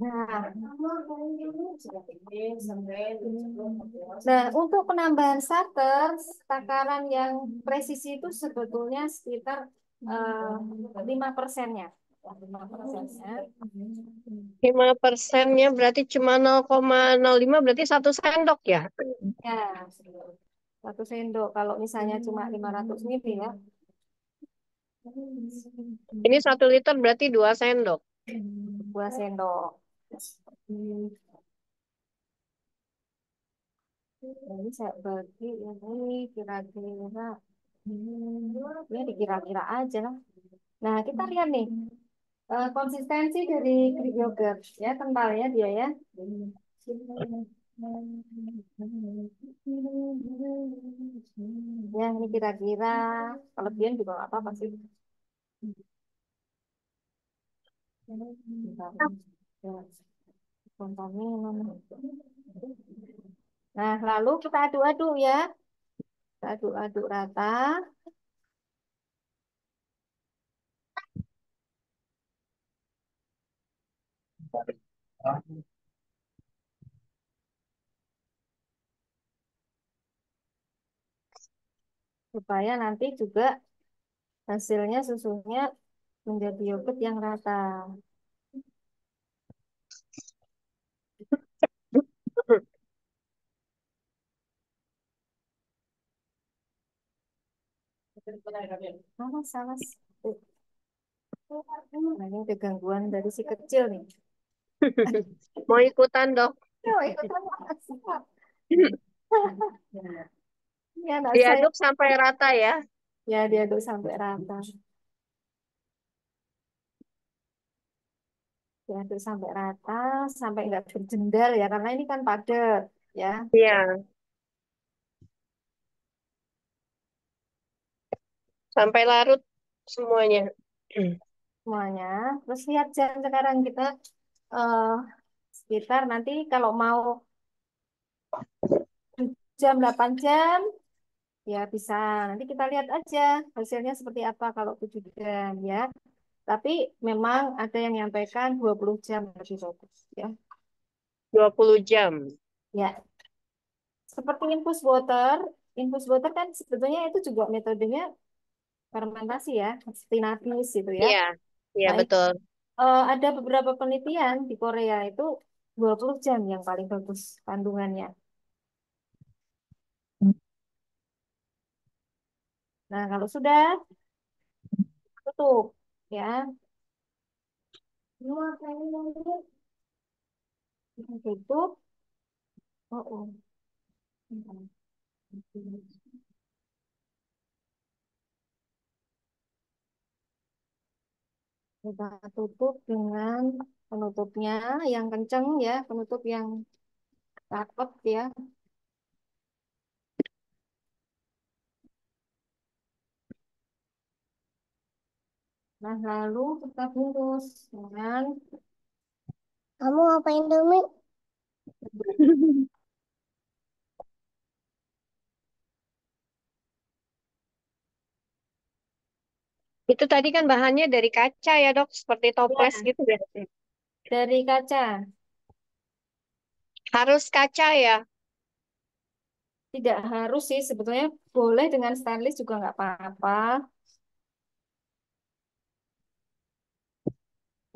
Nah, nah, untuk penambahan starter, takaran yang presisi itu sebetulnya sekitar 5%-nya. 5%-nya. 5%-nya berarti cuma 0,05 berarti 1 sendok ya. Ya, 1 sendok. Kalau misalnya cuma 500 ml ya. Ini 1 liter berarti 2 sendok. 2 sendok. Ini saya bagi ini kira-kira ya dikira-kira aja lah. Nah, kita lihat nih konsistensi dari Greek yogurt ya, kentalnya dia ya. Ya, ini kira-kira kelebihan juga nggak apa-apa sih. Nah, lalu kita aduk-aduk ya. Kita aduk-aduk rata supaya nanti juga hasilnya susunya menjadi yogurt yang rata. Salah, salah. Nah, ini ada gangguan dari si kecil nih. Mau ikutan, Dok? Oh, ikutan masak. Ya, anak saya. Diaduk sampai rata ya. Ya, diaduk sampai rata. Diaduk sampai rata, sampai nggak berjendal ya, karena ini kan padat ya Iya, sampai larut semuanya. semuanya. Terus lihat jam sekarang kita eh, sekitar nanti kalau mau jam 8 jam ya bisa. Nanti kita lihat aja hasilnya seperti apa kalau 7 jam ya. Tapi memang ada yang menyampaikan 20 jam lebih bagus ya. 20 jam. Ya, seperti infus water kan sebetulnya itu juga metodenya fermentasi ya, stinatis itu ya. Iya, iya Nah, betul. ada beberapa penelitian di Korea itu 20 jam yang paling bagus kandungannya. Nah, kalau sudah tutup ya. Tutup. Oh, oh. Kita tutup dengan penutupnya yang kencang ya, penutup yang rapat ya. Nah, lalu kita bungkus dengan kamu ngapain dulu? Itu tadi kan bahannya dari kaca ya, Dok, seperti toples Ya, gitu ya. dari kaca. Harus kaca ya. Tidak harus sih, sebetulnya boleh dengan stainless juga nggak apa-apa.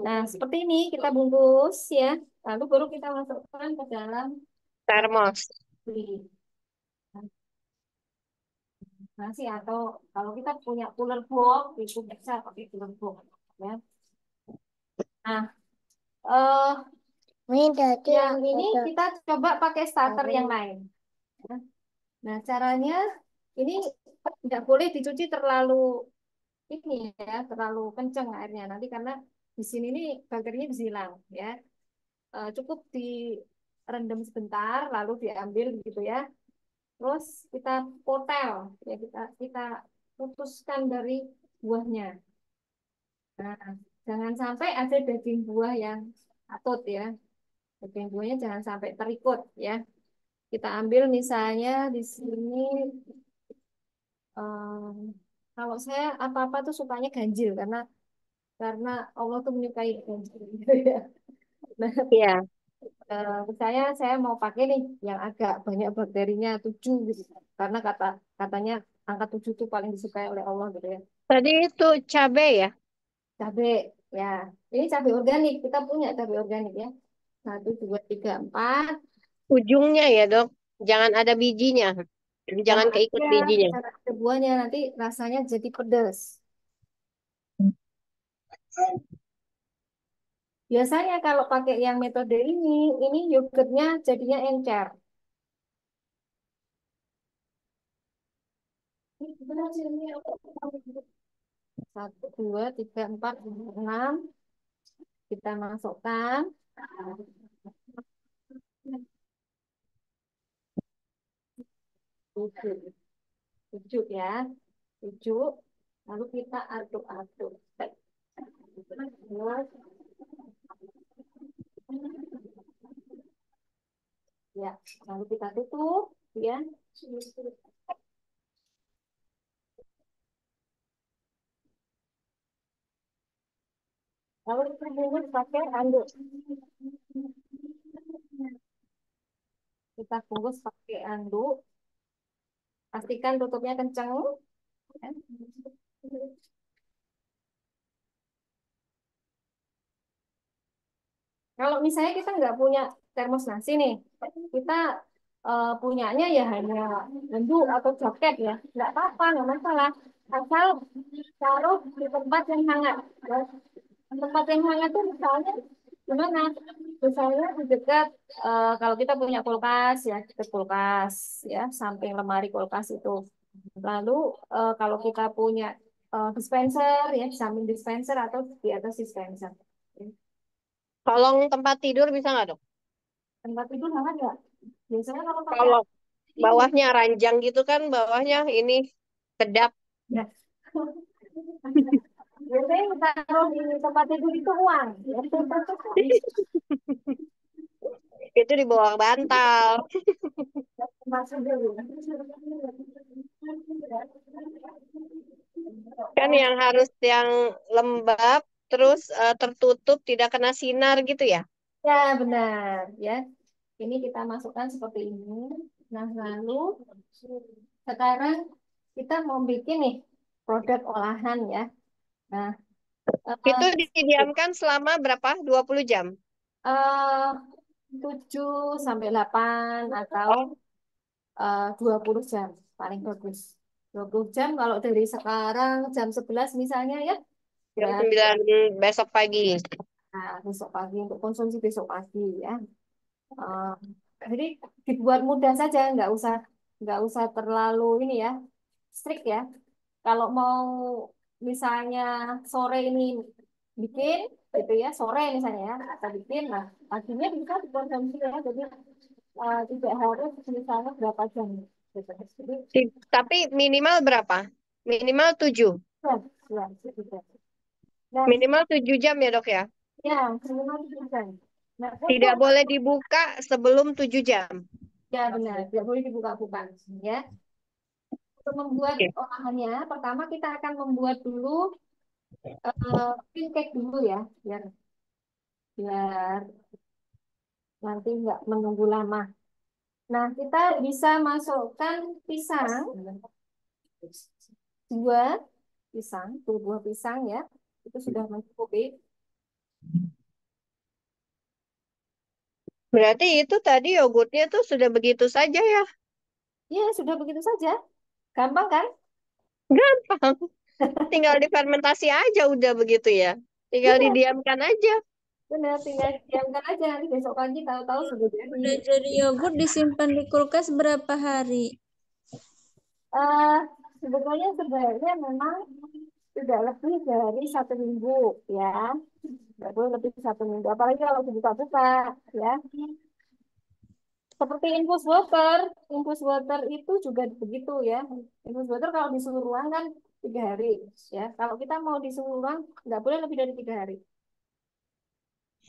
Nah, seperti ini kita bungkus ya. Lalu baru kita masukkan ke dalam Termos. beli nasi atau kalau kita punya cooler box itu bisa pakai cooler box ya. Nah, yang ini kita coba pakai starter yang lain. Ya. Nah, caranya ini tidak boleh dicuci terlalu ini ya, terlalu kencang airnya nanti karena di sini nih bakterinya bisa hilang ya. Cukup direndam sebentar lalu diambil gitu ya. Terus kita potel ya kita kita putuskan dari buahnya. Nah, jangan sampai ada daging buah yang patut ya. Daging buahnya jangan sampai terikut ya. Kita ambil misalnya di sini em, kalau saya apa-apa tuh sukanya ganjil karena Allah tuh menyukai ganjil gitu ya. Nah, Iya. saya mau pakai nih yang agak banyak bakterinya 7 gitu. Karena katanya angka 7 itu paling disukai oleh Allah gitu ya. Tadi itu cabai ya. Cabai ya. Ini cabai organik. Kita punya cabai organik ya. Satu, dua, tiga, empat. Ujungnya ya, Dok. Jangan ada bijinya. Jangan Jangan keikut ada, bijinya. jangan ada buahnya nanti rasanya jadi pedas. Biasanya kalau pakai yang metode ini yogurtnya jadinya encer. Satu, dua, tiga, empat, lima, enam. Kita masukkan. tujuh, tujuh ya, tujuh. Lalu kita aduk-aduk. Terus, ya, lalu kita tutup, ya. Lalu kita bungkus pakai anduk. Kita bungkus pakai anduk. Pastikan tutupnya kencang. Ya. Kalau misalnya kita nggak punya termos nasi nih, kita punyanya ya hanya handuk atau jaket ya, nggak apa-apa, nggak masalah. Asal taruh di tempat yang hangat. Ya. Tempat yang hangat itu misalnya gimana? Misalnya di dekat kalau kita punya kulkas ya, dekat kulkas ya, samping lemari kulkas itu. Lalu kalau kita punya dispenser ya, di samping dispenser atau di atas dispenser. Kolong tempat tidur bisa nggak dok? Tempat tidur hangat nggak? Biasanya kalau pakai Kalau ini, bawahnya ranjang gitu kan, bawahnya ini kedap. ya. Biasanya kita taruh di tempat tidur itu uang. Ya. Itu di bawah bantal. Masuk dulu. Kan yang harus yang lembab, terus tertutup, tidak kena sinar gitu ya. Ya, benar. Ya, ini kita masukkan seperti ini. Nah, lalu sekarang kita mau bikin nih produk olahan ya. Nah, Itu eh, didiamkan selama berapa? 20 jam. eh, 7 sampai 8 atau Oh, 20 jam paling bagus. 20 jam kalau dari sekarang jam 11 misalnya ya. jam Berarti 9 besok pagi. nah, besok pagi untuk konsumsi besok pagi ya. Eh, jadi dibuat mudah saja, nggak usah terlalu ini ya, strict ya. Kalau mau misalnya sore ini bikin gitu ya, sore misalnya ya, kita bikin, nah paginya bisa dikonsumsi ya. Jadi tidak harus misalnya berapa jam gitu. Jadi Tapi minimal berapa? Minimal 7. ya, ya, gitu. Dan Minimal 7 jam ya dok ya. ya, minimal bisa. Nah, Tidak untuk boleh dibuka sebelum 7 jam. ya benar, tidak boleh dibuka-buka ya. Untuk membuat Oke. olahannya, pertama kita akan membuat dulu pancake dulu ya, biar biar nanti nggak menunggu lama. Nah, kita bisa masukkan pisang, dua dua buah pisang ya, itu sudah mencukupi. Berarti itu tadi yogurtnya tuh sudah begitu saja ya. Ya, sudah begitu saja. Gampang kan? Gampang. Tinggal difermentasi aja udah begitu ya. Tinggal Benar, didiamkan aja. benar. Tinggal diamkan aja nanti besok pagi tahu-tahu sudah jadi. Udah jadi yogurt disimpan di kulkas berapa hari? eh Sebetulnya sebenarnya memang tidak lebih dari 1 minggu ya. Nggak boleh lebih 1 minggu. Apalagi kalau dibuka-buka ya. Seperti infus water itu juga begitu ya. Infus water kalau di suhu ruang kan 3 hari ya. Kalau kita mau di suhu ruang nggak boleh lebih dari 3 hari.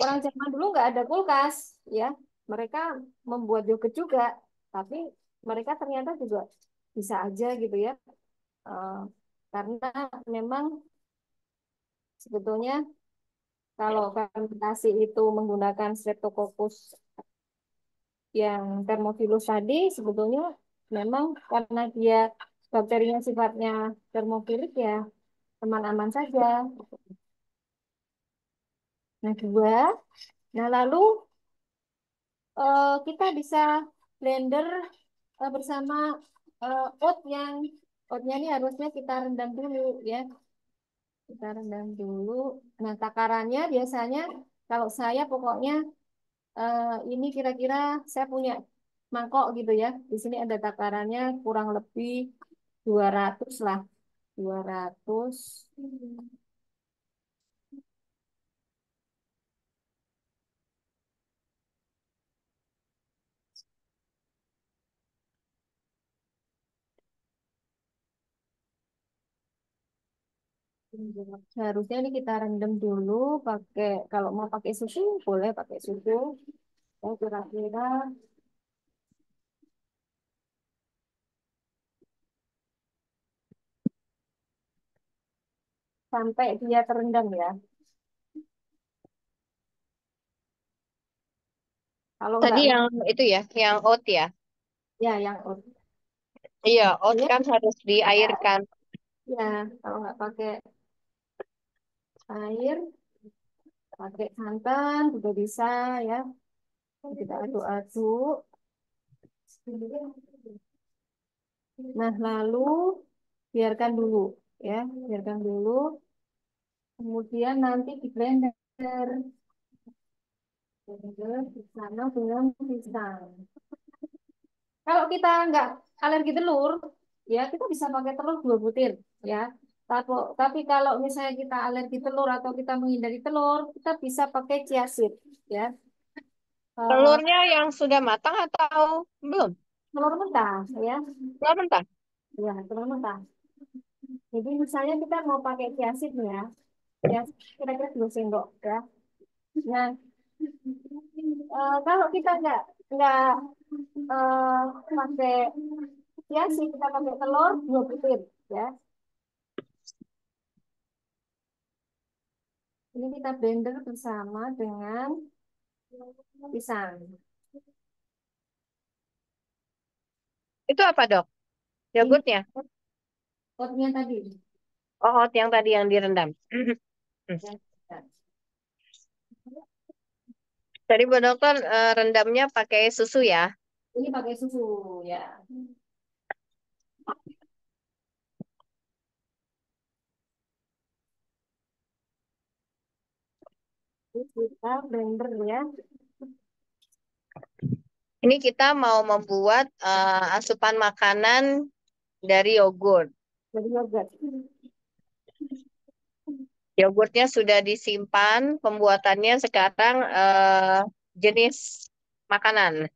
Orang zaman dulu nggak ada kulkas ya. Mereka membuat yogurt juga, tapi mereka ternyata juga bisa aja gitu ya. Eh, karena memang sebetulnya kalau fermentasi itu menggunakan Streptococcus yang termofilus tadi sebetulnya memang karena dia bakterinya sifatnya termofilik ya aman-aman saja. Nah, dua. Nah, lalu kita bisa blender bersama oatnya ini harusnya kita rendam dulu ya. Kita rendam dulu. Nah, takarannya biasanya kalau saya pokoknya ini kira-kira saya punya mangkok gitu ya. Di sini ada takarannya kurang lebih 200 lah. 200. Seharusnya ini kita rendam dulu pakai, kalau mau pakai susu boleh pakai susu. Ya, kira-kira sampai dia terendam ya. Kalau Tadi enggak, yang itu ya, yang oat ya. ya yang oat. Iya, oat Ini kan harus diairkan. ya, kalau nggak pakai air, pakai santan juga bisa ya. Kita aduk-aduk. Nah, lalu biarkan dulu ya, biarkan dulu. Kemudian nanti di blender, blender bersama dengan pisang. Kalau kita nggak alergi telur, ya kita bisa pakai telur 2 butir ya. Tapi kalau misalnya kita alergi telur atau kita menghindari telur, kita bisa pakai chia seed ya. Eh, Telurnya yang sudah matang atau belum? telur mentah ya, Telur mentah. ya telur mentah. Jadi misalnya kita mau pakai chia seed nih ya kira-kira 2 sendok ya. Nah, kalau kita nggak eh, pakai chia seed, kita pakai telur 2 butir ya. Ini kita blender bersama dengan pisang. Itu apa, Dok? Ini Yogurtnya? oatnya tadi. Oh, oat yang tadi yang direndam. Ya. Tadi Bu Dokter rendamnya pakai susu ya. Ini pakai susu ya. Terus kita blender ya. Ini kita mau membuat asupan makanan dari yogurt. Jadi yogurt. Yogurtnya sudah disimpan, pembuatannya sekarang jenis makanan.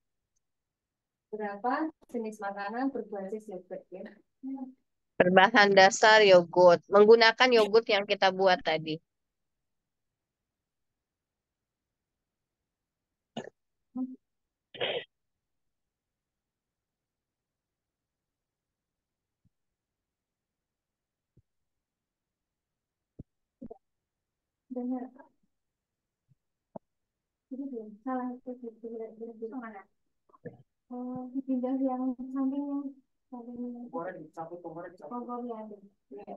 Berapa jenis makanan berbasis yogurt ya. Berbahan dasar yogurt. Menggunakan yogurt yang kita buat tadi. Benar. Ini belum salah itu mana? Oh, dipindah yang sampingnya. Sampingnya. Kompornya ada. Ya.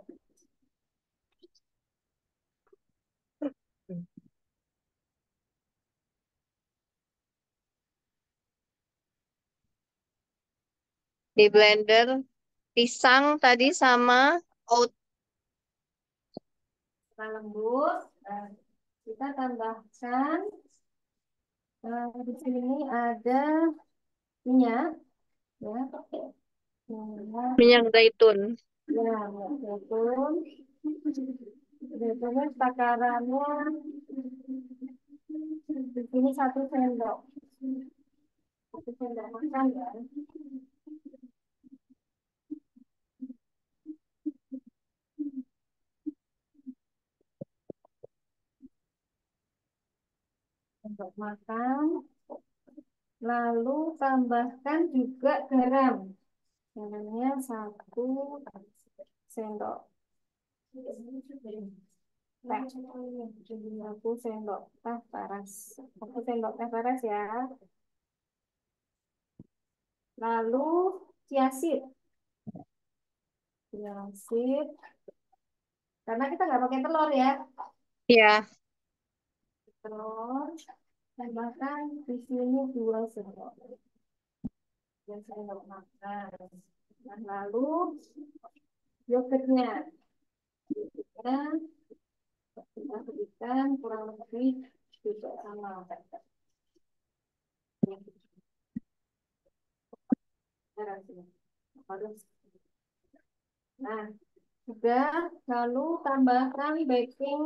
Di blender pisang tadi sama oat. Setelah lembut, kita tambahkan di sini ada minyak ya. Minyak, Minyak zaitun. ya, minyak zaitun. Zaitunnya takarannya di sini 1 sendok. 1 sendok makan ya. Sendok makan. Lalu tambahkan juga garam. Garamnya 1 sendok teh. 1 sendok teh paras. 1 sendok teh paras ya. Lalu chia seed. Chia seed. Karena kita nggak pakai telur ya. Ya, Telur. Tambahkan di sini 2 sendok. 2 sendok makan. Nah, lalu yogurtnya. Ya, kita berikan kurang lebih juga sama. Harus. Nah, sudah. Lalu tambahkan baking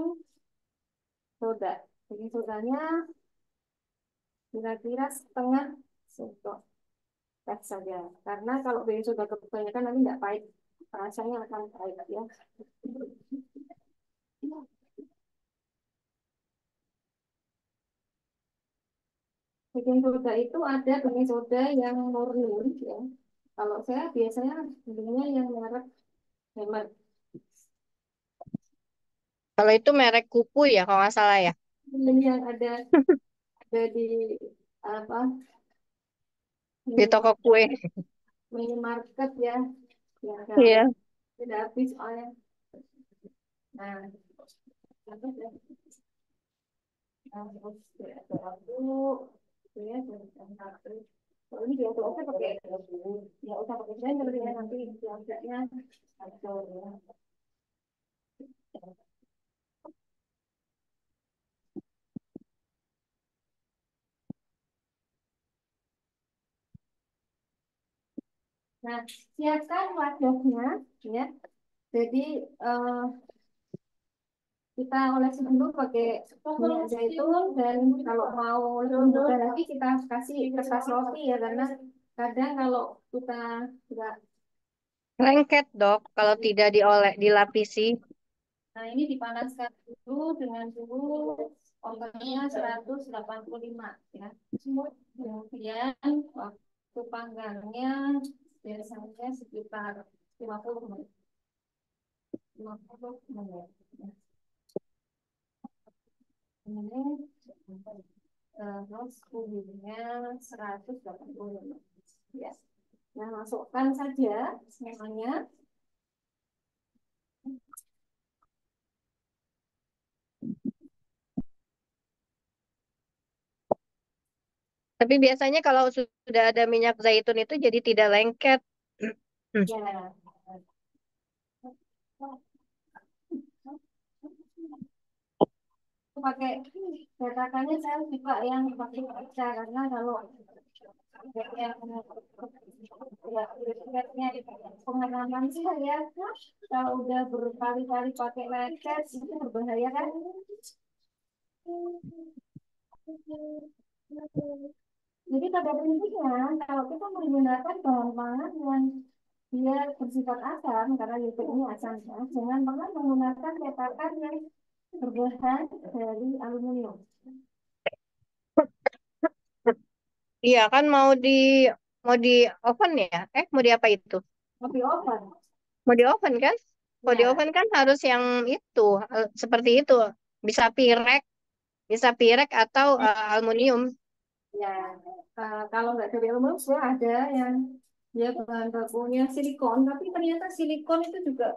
soda. Baking sodanya kira-kira setengah sendok teh saja. Karena kalau baking soda kebanyakan nanti nggak pahit. Rasanya akan pahit ya. Baking soda itu ada baking soda yang murni ya. Kalau saya biasanya belinya yang merek Hemat. Kalau itu merek kupu ya, kalau nggak salah ya. Yang ada di apa Di toko minimarket, kue. minimarket ya, yang Iya. tidak habis soalnya. Nah, apa ya? Nah, terus ya, aku ya satu. Kalau ini dia tuh pakai ya usah pakai blender ya nanti agaknya hancur ya. Nah, siapkan wadahnya ya. Jadi eh, kita olesi dulu pakai minyak zaitun dan kalau mau lebih mudah lagi kita kasih kertas roti ya karena kadang kalau kita nggak. Lengket, Dok, kalau tidak dilapisi. Nah, ini dipanaskan dulu dengan suhu ovennya 185 ya. Kemudian waktu panggangnya biasanya sekitar 50 menit. 50 menit. Ini terus suhunya 180 ya. Nah, masukkan saja semuanya. Tapi biasanya kalau sudah ada minyak zaitun itu jadi tidak lengket. Ya. Pakai cetakannya saya suka yang pakai kaca karena kalau yang ya, pengalaman saya kalau udah berkali-kali pakai lecet itu berbahaya kan. Jadi pada prinsipnya kalau kita menggunakan bahan pangan yang dia bersifat asam karena yogurt ini asam ya, jangan pernah menggunakan cetakan yang berbahan dari aluminium. Iya kan mau di oven ya? Mau di apa itu? Tapi oven Mau di oven kan? Mau di ya. oven kan harus yang itu seperti itu. Bisa pirek, bisa pirek atau aluminium. Ya, kalau nggak dari aluminium saya ada yang dia bahan bakunya silikon, tapi ternyata silikon itu juga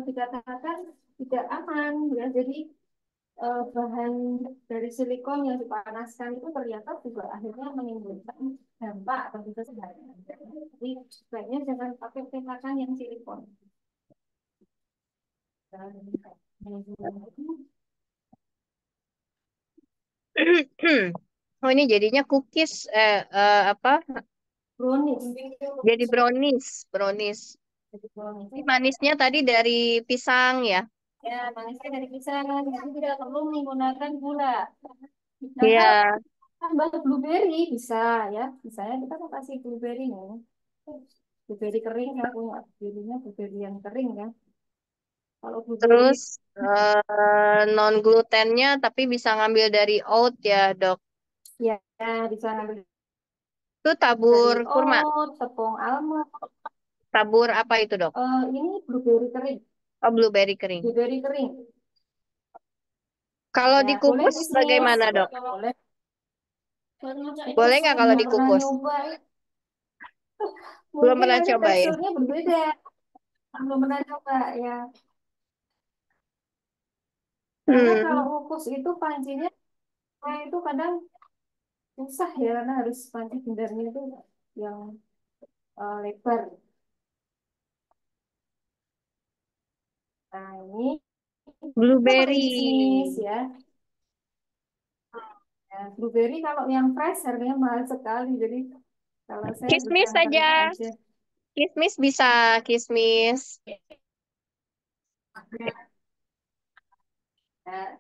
dikatakan tidak aman ya. Jadi bahan dari silikon yang dipanaskan itu ternyata juga akhirnya menimbulkan dampak bagi kesehatan. Jadi sebaiknya jangan pakai cetakan yang silikon. Oh ini jadinya cookies apa? Brownies. Jadi brownies, brownies. Jadi brownies. Ini manisnya tadi dari pisang ya. Ya, manisnya dari pisang, jadi tidak perlu menggunakan gula. Atau Iya, tambah blueberry bisa ya. Misalnya kita mau kasih blueberry nih. Blueberry kering ya, punya blueberry-nya blueberry yang kering ya. Kalau blueberry terus non glutennya tapi bisa ngambil dari oat ya, Dok. ya bisa ngambil Itu dari tabur kurma, oat, tepung almond. tabur apa itu, Dok? Ini blueberry kering, Oh, blueberry kering. blueberry kering. Kalau Ya boleh dikukus kismis, bagaimana, Dok? boleh. Boleh nggak kalau Belum pernah dikukus? nyoba, Belum mungkin pernah nanti coba ya. teksturnya berbeda. Belum pernah coba ya. Karena kalau Hmm, kukus itu pancinya itu kadang susah ya karena harus panci bendernya itu yang lebar. Nah ini kita pakai kismis blueberry. ya. Ya, blueberry kalau yang fresh harganya mahal sekali. Jadi kalau saya beli Kismis yang kering saja. aja. Kismis bisa, kismis.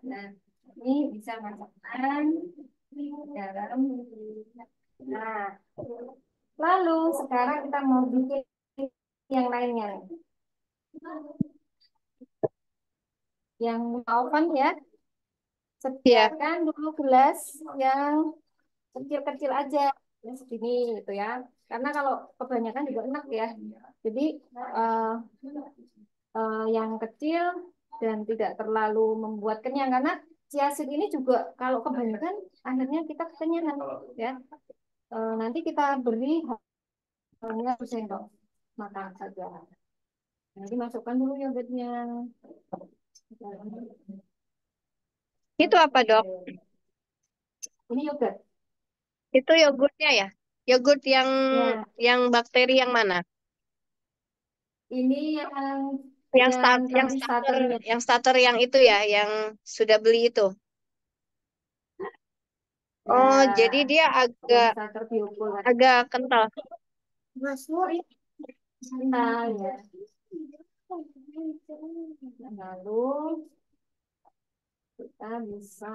Nah, ini bisa masukkan dalam. Nah, lalu sekarang kita mau bikin yang lainnya. yang mau kan ya, Iya. sediakan dulu gelas yang kecil-kecil aja, yang segini gitu ya. Karena kalau kebanyakan juga enak ya. Jadi eh, yang kecil dan tidak terlalu membuat kenyang karena chia seed ini juga kalau kebanyakan akhirnya kita kekenyangan ya. Nanti kita beri hanya 1 sendok makan saja. Nanti masukkan dulu yogurtnya. Itu apa, Dok? Ini yogurt. Itu yogurtnya ya? Yogurt Ya, yang bakteri yang mana? ini yang Yang tadi starter, starternya. yang itu ya, yang sudah beli itu. Oh, jadi Ya, dia yang agak starter biokul. agak kental. Nah, ya. Lalu kita bisa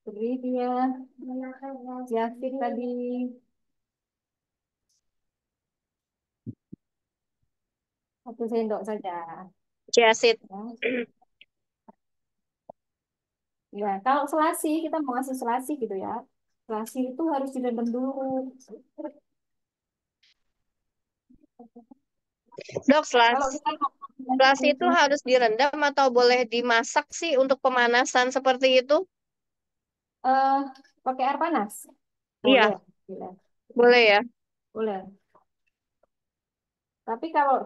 beri dia Javit tadi 1 sendok saja. Chiaseed. Ya. Ya, kalau selasi kita mau ngasih selasi gitu ya. Selasi itu harus direndam dulu. Dok, Kalau kita mau selas itu harus direndam atau boleh dimasak sih untuk pemanasan seperti itu? eh, pakai air panas, boleh, Iya, boleh, boleh ya. boleh. Tapi kalau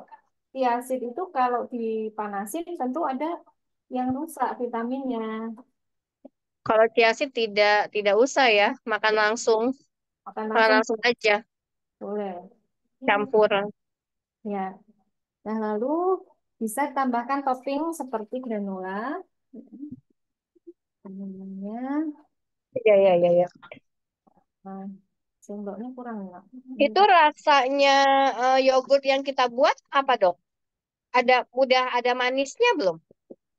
tiasid itu kalau dipanasin tentu ada yang rusak vitaminnya. Kalau chiaseed tidak usah ya, Makan makan langsung langsung aja, boleh. campur. Ya. Nah, lalu bisa tambahkan topping seperti granola. Namanya, Iya, iya, iya, iya. nah, sendoknya kurang nggak? Itu rasanya yogurt yang kita buat apa, Dok? Udah ada manisnya belum?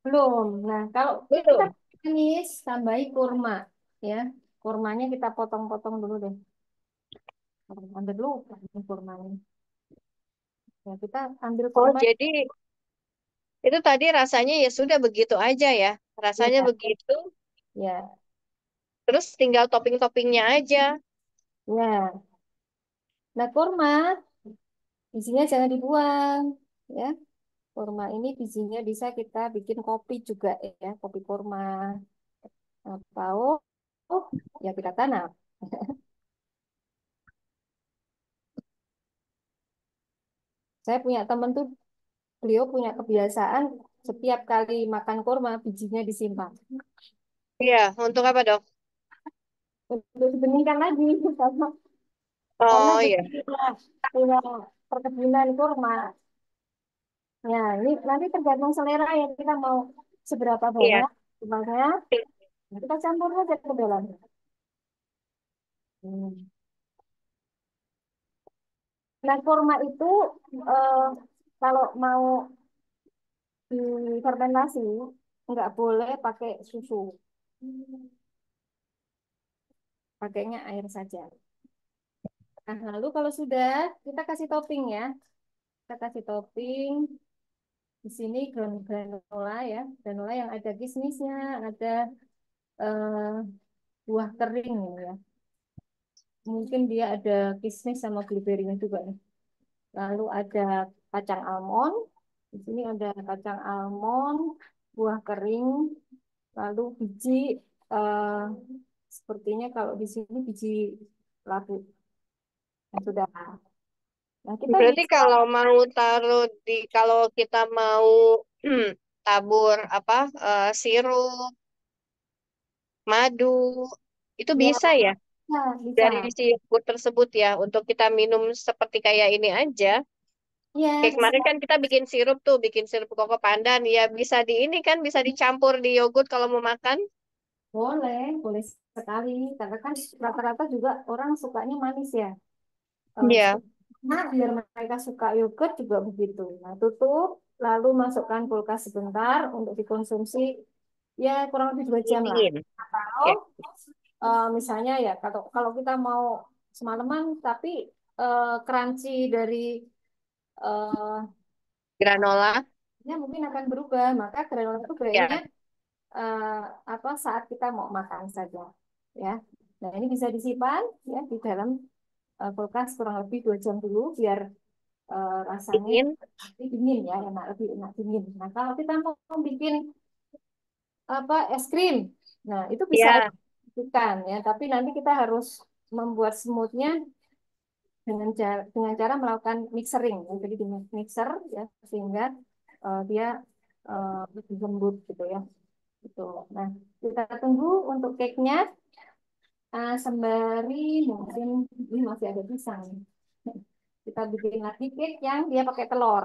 Belum. Nah, kalau kita Belum. manis, tambahi kurma. Ya, kurmanya kita potong-potong dulu deh. Ambil dulu kurmanya. Ya, kita ambil Oh, kurma. jadi itu tadi rasanya ya sudah begitu aja ya. Rasanya Ya, begitu, ya, terus tinggal topping-toppingnya aja. ya. Nah, kurma bijinya jangan dibuang. Ya, kurma ini bijinya bisa kita bikin kopi juga ya, kopi kurma. Atau ya kita tanam. Saya punya temen tuh, beliau punya kebiasaan setiap kali makan kurma bijinya disimpan. Iya, untuk apa, Dok? Untuk dibeningkan lagi karena Oh, kita iya. punya perkebunan kurma. Ya, ini nanti tergantung selera ya kita mau seberapa Iya. banyak kurmanya, kita campur aja ke dalam. Hmm. Nah, kurma itu eh, kalau mau difermentasi nggak boleh pakai susu, pakainya air saja. Nah, lalu kalau sudah kita kasih topping ya, kita kasih topping di sini granola ya, granola yang ada kismisnya, ada eh, buah kering ya. Mungkin dia ada kismis sama blueberry-nya juga nih. Lalu ada kacang almond. Di sini ada kacang almond, buah kering, lalu biji eh, sepertinya kalau di sini biji labu. Nah, sudah. Nah, kita Berarti bisa kalau kita mau tabur apa sirup, madu, itu ya, bisa ya bisa. dari si yogurt tersebut ya untuk kita minum seperti kayak ini aja. Ya, Kayak bisa. kemarin kan kita bikin sirup koko pandan, ya bisa di ini kan bisa dicampur di yogurt kalau mau makan. Boleh, boleh sekali. Karena kan rata-rata juga orang sukanya manis ya. Iya, Nah, biar mereka suka yogurt juga begitu. Nah, tutup, lalu masukkan kulkas sebentar untuk dikonsumsi ya kurang lebih 2 jam lah. dingin. Atau Ya, misalnya ya kalau kalau kita mau semalaman tapi crunchy dari eh, granola. Ya, mungkin akan berubah. Maka granola itu baiknya Ya. eh, apa saat kita mau makan saja, ya. Nah, ini bisa disimpan ya di dalam kulkas kurang lebih 2 jam dulu biar rasanya Dingin. lebih dingin ya, enak lebih enak dingin. Nah, kalau kita mau bikin apa es krim, nah itu bisa Ya. aja dibutuhkan ya. Tapi nanti kita harus membuat smoothnya dengan cara melakukan mixering, ya. Jadi di mixer ya sehingga dia lebih lembut gitu ya. Gitu. Nah, kita tunggu untuk cake-nya sembari mungkin ini masih ada pisang. Kita bikin lagi cake yang dia pakai telur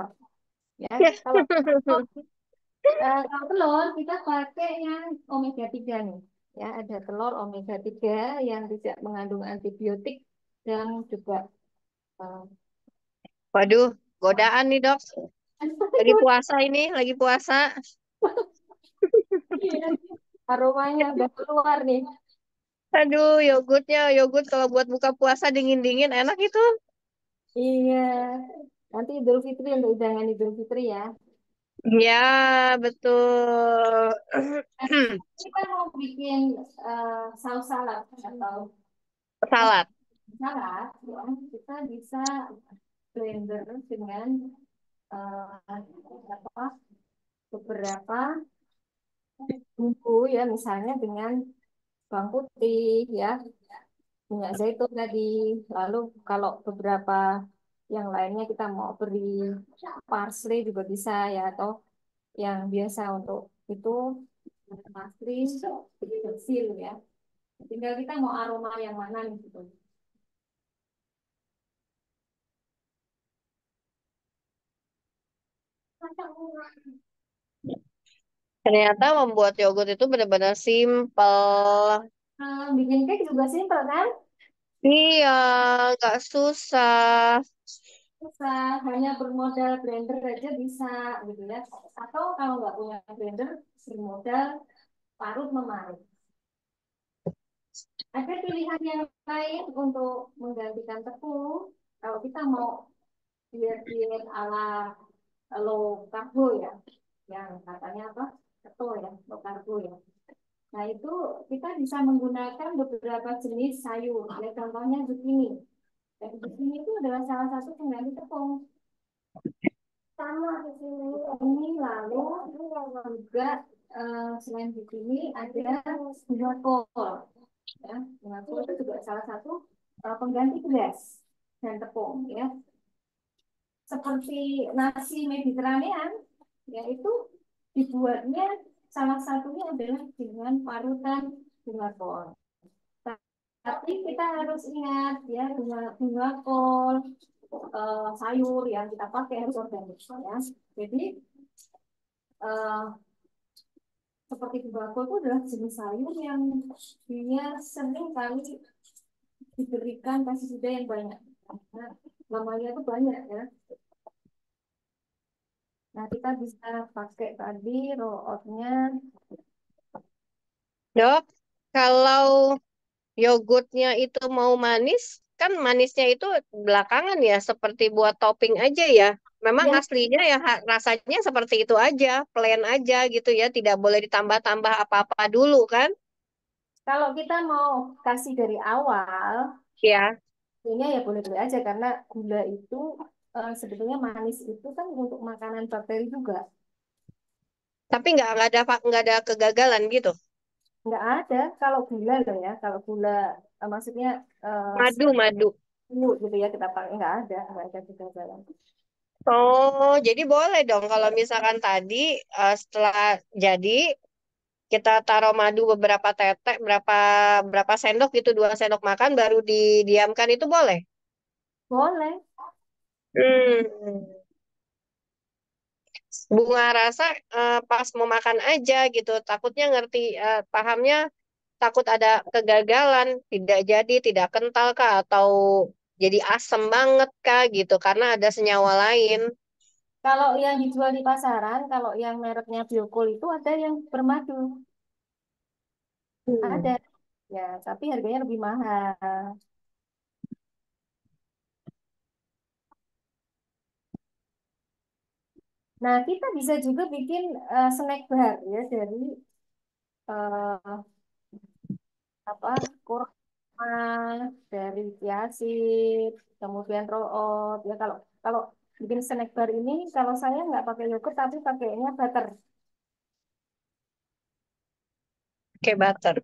ya. Kalau kalau telur kita pakai yang omega 3 nih. Ya, ada telur omega 3 yang tidak mengandung antibiotik dan juga eh, Waduh, godaan nih dok. Lagi puasa ini, lagi puasa. aromanya udah keluar nih. Aduh, yogurt kalau buat buka puasa dingin-dingin enak itu. Iya, nanti Idul Fitri untuk hidangan Idul Fitri ya. Ya, betul. Nah, kita mau bikin saus salad atau Salad. salad, ya, kita bisa blender dengan apa, beberapa bumbu ya, misalnya dengan bawang putih ya, minyak zaitun tadi. Lalu kalau beberapa yang lainnya kita mau beri parsley juga bisa ya, atau yang biasa untuk itu parsley kecil ya. Tinggal kita mau aroma yang mana nih gitu. Ternyata membuat yogurt itu benar-benar simpel. Bikin cake juga simpel kan? Iya, nggak susah. Bisa, hanya bermodal blender aja bisa gitu ya. Atau kalau nggak punya blender, bermodal parut memarut. Ada pilihan yang lain untuk menggantikan tepung. Kalau kita mau diet-diet ala low karbo ya, yang katanya apa? Keto ya, low karbo ya. Nah, itu kita bisa menggunakan beberapa jenis sayur. Ya, contohnya zucchini. Dan zucchini itu adalah salah satu pengganti tepung. Sama di sini. Ini lalu juga selain zucchini ada bunga kol. Ya, bunga kol itu juga salah satu pengganti beras dan tepung. Ya, seperti nasi Mediterranean, yaitu dibuatnya salah satunya adalah dengan parutan bunga kol. Tapi kita harus ingat ya bunga kol sayur yang kita pakai harus organik ya. Jadi eh, seperti tembakau itu adalah jenis sayur yang dia sering kali diberikan pestisida yang banyak. Nah, namanya itu banyak ya. Nah, kita bisa pakai tadi roll out-nya. Dok, kalau yogurtnya itu mau manis, kan manisnya itu belakangan ya, seperti buat topping aja ya. Memang Ya, aslinya ya rasanya seperti itu aja, plain aja gitu ya, tidak boleh ditambah-tambah apa-apa dulu kan? kalau kita mau kasih dari awal, Ya, ini ya boleh-boleh aja karena gula itu sebetulnya manis itu kan untuk makanan bakteri juga. tapi nggak ada kegagalan gitu. Nggak ada kalau gula loh ya. Kalau gula maksudnya eh, Madu. semut gitu ya kita pakai nggak ada kegagalan. Oh, jadi boleh dong kalau misalkan tadi setelah jadi kita taruh madu beberapa tetek, berapa berapa sendok gitu, 2 sendok makan baru didiamkan itu boleh. Boleh. Hmm. Bunga rasa pas mau makan aja gitu, takutnya ngerti pahamnya takut ada kegagalan, tidak jadi, tidak kental kah atau jadi asem banget kah gitu karena ada senyawa lain. Kalau yang dijual di pasaran, kalau yang mereknya Biokul itu ada yang bermadu, ada Hmm. ya, tapi harganya lebih mahal. Nah, kita bisa juga bikin snack bar ya dari eh, apa kurma, dari chiaseed, kemudian roll out. Ya kalau kalau bikin snack bar ini, kalau saya nggak pakai yogurt tapi pakainya butter. Kayak butter.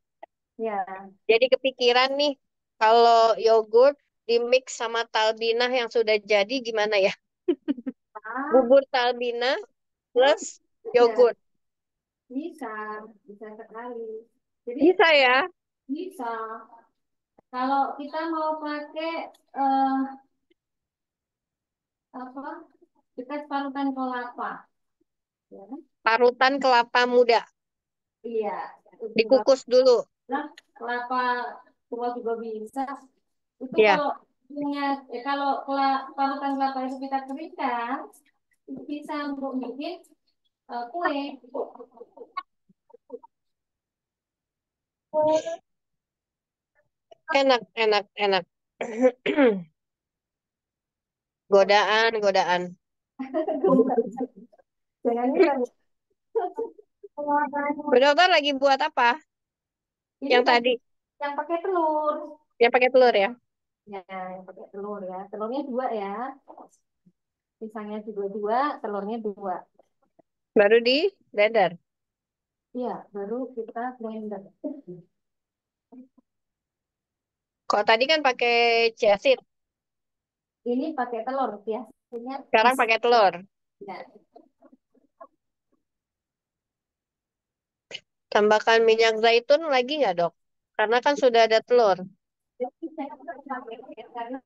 Ya, Jadi kepikiran nih, kalau yogurt di mix sama talbinah yang sudah jadi gimana ya? ah, Bubur talbinah oh, plus ya yogurt. bisa, bisa sekali. Jadi Bisa ya? bisa. Kalau kita mau pakai eh, apa? Kita parutan kelapa, ya kan? Parutan kelapa muda. Iya, itu juga Dikukus dulu. nah, kelapa tua juga bisa. Itu Ya. kalau punya, kalau parutan kelapa itu kita keringkan, itu bisa untuk bikin kue. Enak, enak, enak. Godaan, godaan. Jangan ini Bu dokter lagi buat apa? ini Yang tadi tadi, yang pakai telur. yang pakai telur ya? Ya, yang pakai telur ya. Telurnya dua ya. Pisangnya juga dua, telurnya dua. Baru di blender. Iya, baru kita blender. Kalau tadi kan pakai chia seed, Ini pakai telur, biasanya sekarang bisa. pakai telur. Ya. Tambahkan minyak zaitun lagi nggak, Dok? Karena kan sudah ada telur. Jadi saya pakai karena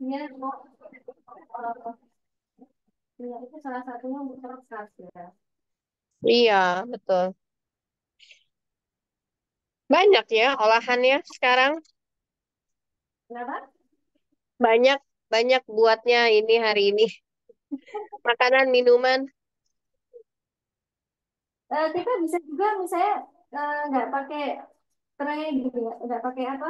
dia mau minyak itu salah satunya untuk keras ya. Iya, betul. Banyak ya olahannya sekarang. Kenapa? Banyak, banyak buatnya ini hari ini. Makanan, minuman. Kita bisa juga misalnya nggak pakai tray gitu ya, nggak pakai apa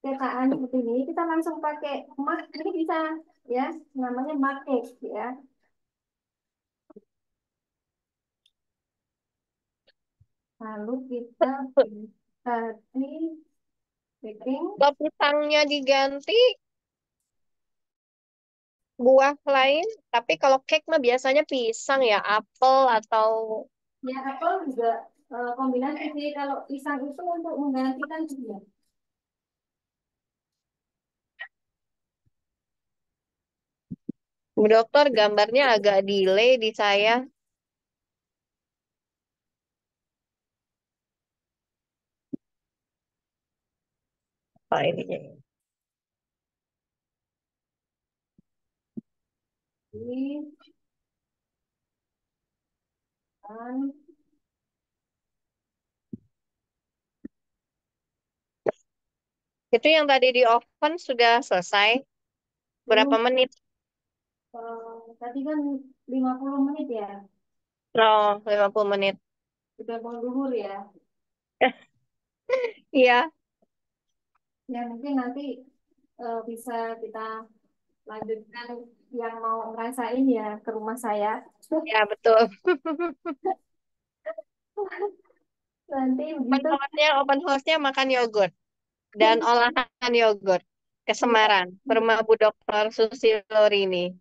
cetakan seperti ini, kita langsung pakai mug ini bisa ya, namanya mug cake ya. Lalu kita bisa di baking. Kalau pisangnya diganti buah lain, tapi kalau cake mah biasanya pisang ya, apel atau Ya apel juga kombinasi sih, kalau pisang itu untuk menggantikan juga. Bu dokter gambarnya agak delay di saya. Apa ininya? Ini kan Itu yang tadi di oven sudah selesai. Berapa belum menit? tadi kan 50 menit ya, Oh, 50 menit. sudah mau duhur ya. Iya, Ya mungkin nanti bisa kita lanjutkan yang mau ngerasain ya ke rumah saya. ya betul. Nanti Open begitu. house-nya, open house-nya makan yogurt dan olahan yogurt ke Iya. Semarang, ke rumah Bu Dokter Susilorini.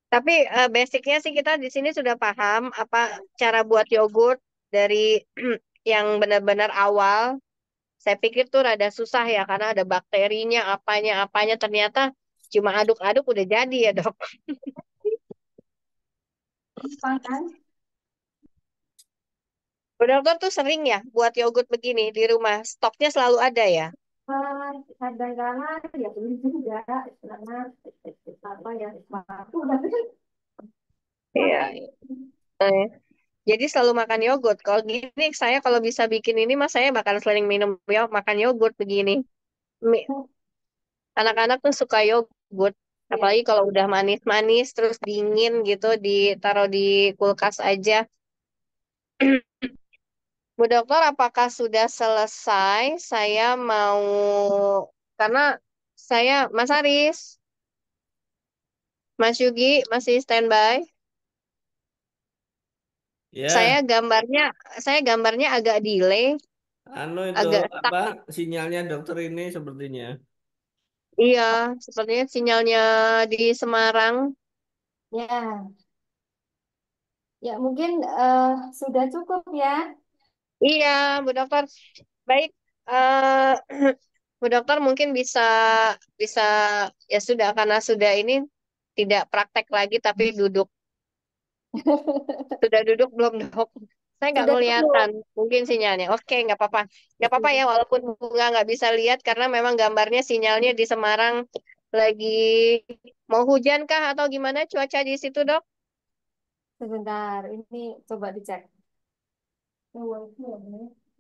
Tapi basicnya sih kita di sini sudah paham apa cara buat yogurt dari yang benar-benar awal. Saya pikir tuh rada susah ya karena ada bakterinya, apanya ternyata cuma aduk-aduk udah jadi ya, Dok. Gampang kan? Bu Dokter tuh sering ya buat yogurt begini di rumah. Stoknya selalu ada ya. Kadang-kala ya beli juga karena apa ya waktu Iya. Eh, Jadi selalu makan yogurt. Kalau gini saya kalau bisa bikin ini mas saya bakal sering minum makan yogurt begini. Anak-anak tuh suka yogurt. ya. Apalagi kalau udah manis-manis terus dingin gitu ditaruh di kulkas aja. Bu Dokter, apakah sudah selesai? Saya mau karena saya Mas Aris, Mas Yugi masih standby. Saya Ya, gambarnya saya gambarnya agak delay, anu itu agak stuck. apa sinyalnya dokter ini sepertinya. Iya, sepertinya sinyalnya di Semarang. Ya, ya mungkin sudah cukup ya. Iya, Bu Dokter. Baik, eh Bu Dokter mungkin bisa bisa ya sudah karena sudah ini tidak praktek lagi tapi duduk. Sudah duduk belum dok? Saya nggak Sudah kelihatan, cukup. mungkin sinyalnya. Oke, nggak apa-apa ya. Walaupun bunga nggak bisa lihat karena memang gambarnya sinyalnya di Semarang lagi mau hujan kah atau gimana cuaca di situ dok? Sebentar, ini coba dicek.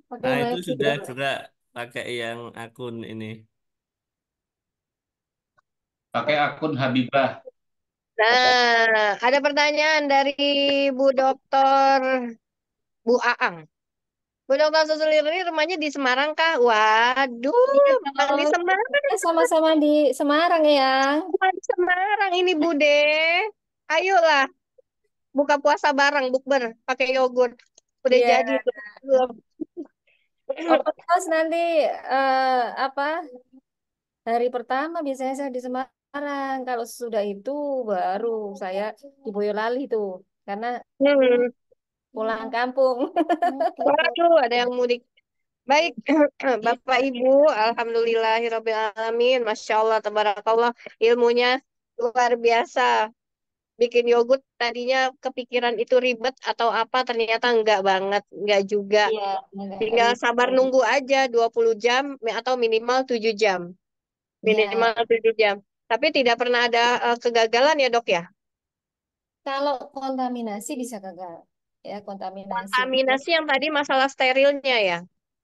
Pakai Nah, itu wifi sudah ya. gerak pakai yang akun ini. Pakai akun Habibah. Nah, ada pertanyaan dari Bu Dokter Bu Aang. Bu Dokter Susuli ini rumahnya di Semarang kah? Iya, Waduh, Bang kalau di Semarang. kita sama-sama di Semarang ya, Yang. Bukan di Semarang ini Bude. Ayolah, buka puasa bareng, bukber, pakai yogurt. Udah Iya. jadi tuh. Belum. Oh, terus nanti apa? Hari pertama biasanya saya di Semarang. Kalau sudah itu baru saya di Boyolali tuh, karena Hmm. pulang kampung. Waduh, ada yang mudik. Baik, Bapak Ibu, Alhamdulillahirrabbilalamin. Masya Allah, tabarakallah, ilmunya luar biasa. Bikin yogurt tadinya kepikiran itu ribet atau apa, ternyata enggak banget, enggak juga. Iya, agak Tinggal sabar ribet. nunggu aja 20 jam atau minimal 7 jam. Ya, Minimal 7 jam. Tapi tidak pernah ada kegagalan ya dok ya? kalau kontaminasi bisa gagal. Ya, kontaminasi. Kontaminasi yang tadi masalah sterilnya ya?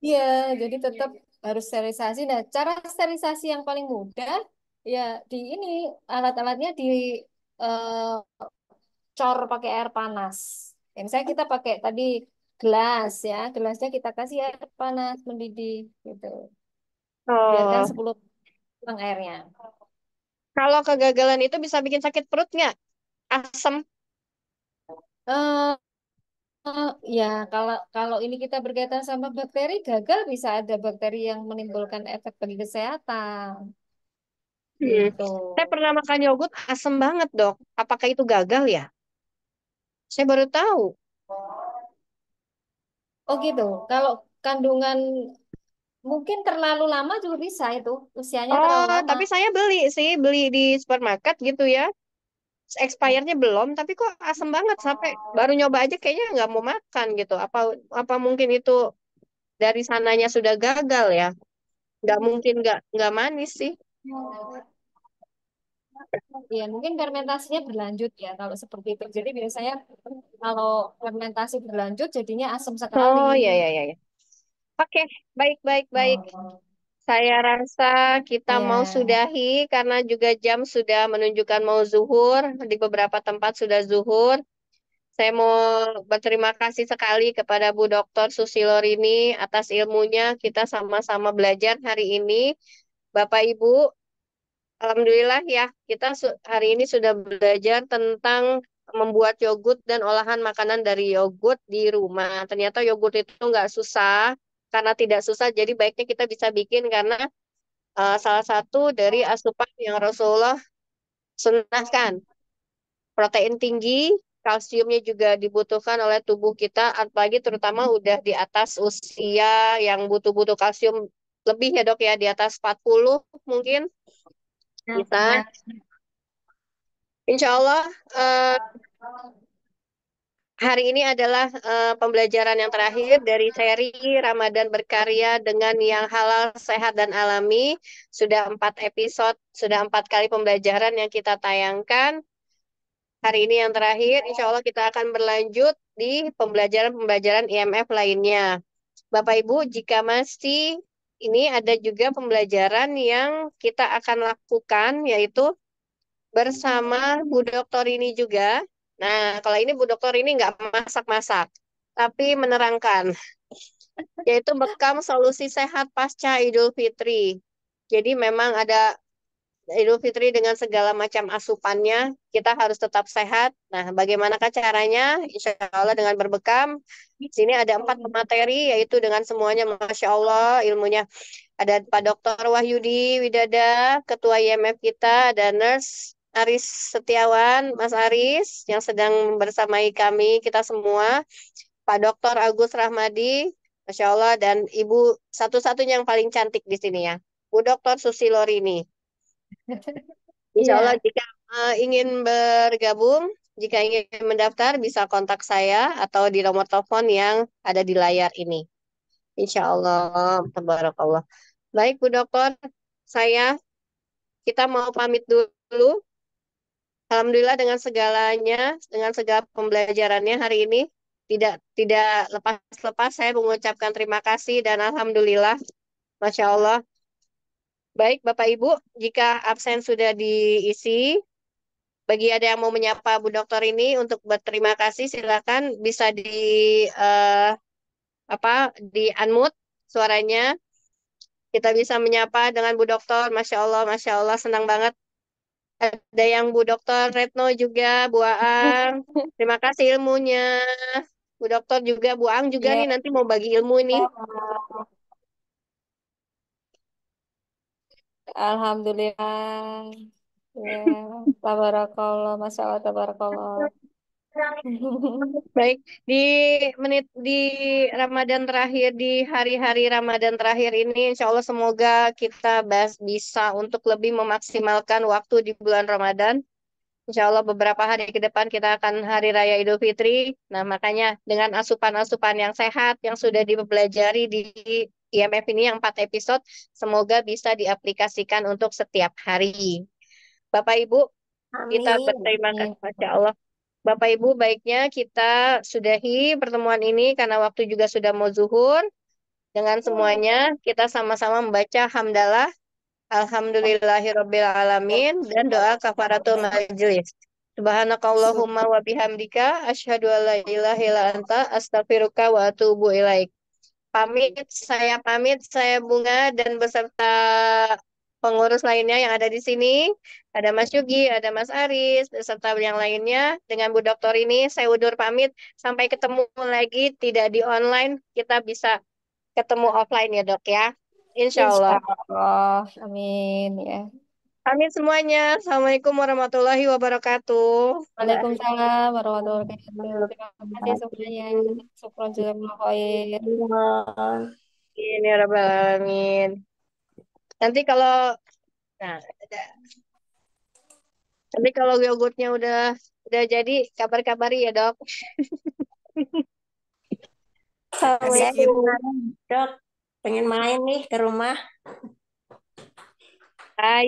Iya, jadi tetap harus sterilisasi. Nah, cara sterilisasi yang paling mudah ya di ini alat-alatnya di eh, cor pakai air panas. Ya, misalnya kita pakai tadi gelas ya, gelasnya kita kasih air panas mendidih gitu. Biarkan Oh, 10 kurang airnya. kalau kegagalan itu bisa bikin sakit perut nggak? Asam? Eh ya kalau kalau ini kita berkaitan sama bakteri, gagal bisa ada bakteri yang menimbulkan efek bagi kesehatan. Hmm. Gitu. Saya pernah makan yogurt asam banget dok. Apakah itu gagal ya? Saya baru tahu. Oh gitu. Kalau kandungan mungkin terlalu lama juga bisa itu. Usianya terlalu Oh, lama. tapi saya beli sih, beli di supermarket gitu ya. Expirednya belum, tapi kok asam banget sampai baru nyoba aja kayaknya nggak mau makan gitu. Apa mungkin itu dari sananya sudah gagal ya? Nggak mungkin nggak manis sih. Ya, mungkin fermentasinya berlanjut ya kalau seperti itu. Jadi biasanya kalau fermentasi berlanjut jadinya asam sekali. Oh ya ya ya ya. Oke, baik baik baik. Oh, Saya rasa kita mau ya. sudahi karena juga jam sudah menunjukkan mau zuhur. Di beberapa tempat sudah zuhur. Saya mau berterima kasih sekali kepada Bu Dr. Susilo Rini atas ilmunya. Kita sama-sama belajar hari ini. Bapak Ibu, alhamdulillah ya, kita hari ini sudah belajar tentang membuat yogurt dan olahan makanan dari yogurt di rumah. Ternyata yogurt itu nggak susah. Karena tidak susah, jadi baiknya kita bisa bikin karena salah satu dari asupan yang Rasulullah sunnahkan. Protein tinggi, kalsiumnya juga dibutuhkan oleh tubuh kita, apalagi terutama udah di atas usia yang butuh-butuh kalsium lebih ya dok ya, di atas 40 mungkin bisa. Ya. Insya Allah eh, hari ini adalah pembelajaran yang terakhir dari seri Ramadan Berkarya dengan yang halal, sehat, dan alami. Sudah 4 episode, sudah 4 kali pembelajaran yang kita tayangkan. Hari ini yang terakhir, insya Allah kita akan berlanjut di pembelajaran-pembelajaran IMF lainnya. Bapak Ibu, jika masih ini ada juga pembelajaran yang kita akan lakukan, yaitu bersama Bu Dokter ini juga. Nah, kalau ini Bu Dokter ini nggak masak-masak, tapi menerangkan, yaitu bekam solusi sehat pasca Idul Fitri. Jadi memang ada Idul Fitri dengan segala macam asupannya, kita harus tetap sehat. Nah, bagaimanakah caranya? Insya Allah dengan berbekam. Di sini ada 4 pemateri, yaitu dengan semuanya, Masya Allah, ilmunya. Ada Pak Dr. Wahyudi Widada, Ketua IMF kita, ada Nurse Aris Setiawan, Mas Aris, yang sedang bersamai kami, kita semua. Pak Dr. Agus Rahmadi, Masya Allah, dan Ibu satu-satunya yang paling cantik di sini ya, Bu Dr. Susilorini. Insya Iya. Allah jika ingin bergabung, jika ingin mendaftar bisa kontak saya atau di nomor telepon yang ada di layar ini. Insya Allah, tabarakallah. Baik Bu Dokter, saya kita mau pamit dulu. Alhamdulillah dengan segalanya, dengan segala pembelajarannya hari ini tidak tidak lepas-lepas saya mengucapkan terima kasih dan alhamdulillah, Masya Allah. Baik Bapak Ibu, jika absen sudah diisi, bagi ada yang mau menyapa Bu Dokter ini untuk berterima kasih, silakan bisa eh, di unmute suaranya. Kita bisa menyapa dengan Bu Dokter. Masya Allah, senang banget. Ada yang Bu Dokter Retno juga, Bu Aang. Terima kasih ilmunya. Bu Dokter juga, Bu Aang juga Iya. nih nanti mau bagi ilmu ini. Alhamdulillah. Ya, tabarakallah, masya Allah, tabarakallah. Baik, di di Ramadan terakhir, di hari-hari Ramadan terakhir ini, insya Allah semoga kita bisa untuk lebih memaksimalkan waktu di bulan Ramadan. Insya Allah beberapa hari ke depan kita akan Hari Raya Idul Fitri. Nah, makanya dengan asupan-asupan yang sehat, yang sudah dipelajari di IMF ini yang 4 episode, semoga bisa diaplikasikan untuk setiap hari. Bapak Ibu, kita Amin. berterima Amin. kasih, Masya Allah. Bapak Ibu, baiknya kita sudahi pertemuan ini karena waktu juga sudah mau zuhur. Dengan semuanya, kita sama-sama membaca hamdalah, alhamdulillahirabbil alamin, dan doa kafaratul majelis. Subhanakallahumma wa bihamdika, asyhadu an la ilaha illa anta, astaghfiruka wa atubu ilaik. Saya pamit, saya Bunga dan beserta pengurus lainnya yang ada di sini. Ada Mas Yugi, ada Mas Aris, beserta yang lainnya. Dengan Bu Dokter ini, saya undur pamit. Sampai ketemu lagi, tidak di online, kita bisa ketemu offline ya dok ya. Insya Insya Allah. Allah. Amin ya. Pamit semuanya. Assalamualaikum warahmatullahi wabarakatuh. Waalaikumsalam warahmatullahi wabarakatuh. Terima kasih semuanya. Syukron jazakallahu khair. Ini Rabbal Alamin. Nanti kalau nah, nanti kalau yogurtnya udah jadi, kabar-kabari ya dok. Saya Assalamualaikum. Dok, pengen main nih ke rumah. Hai.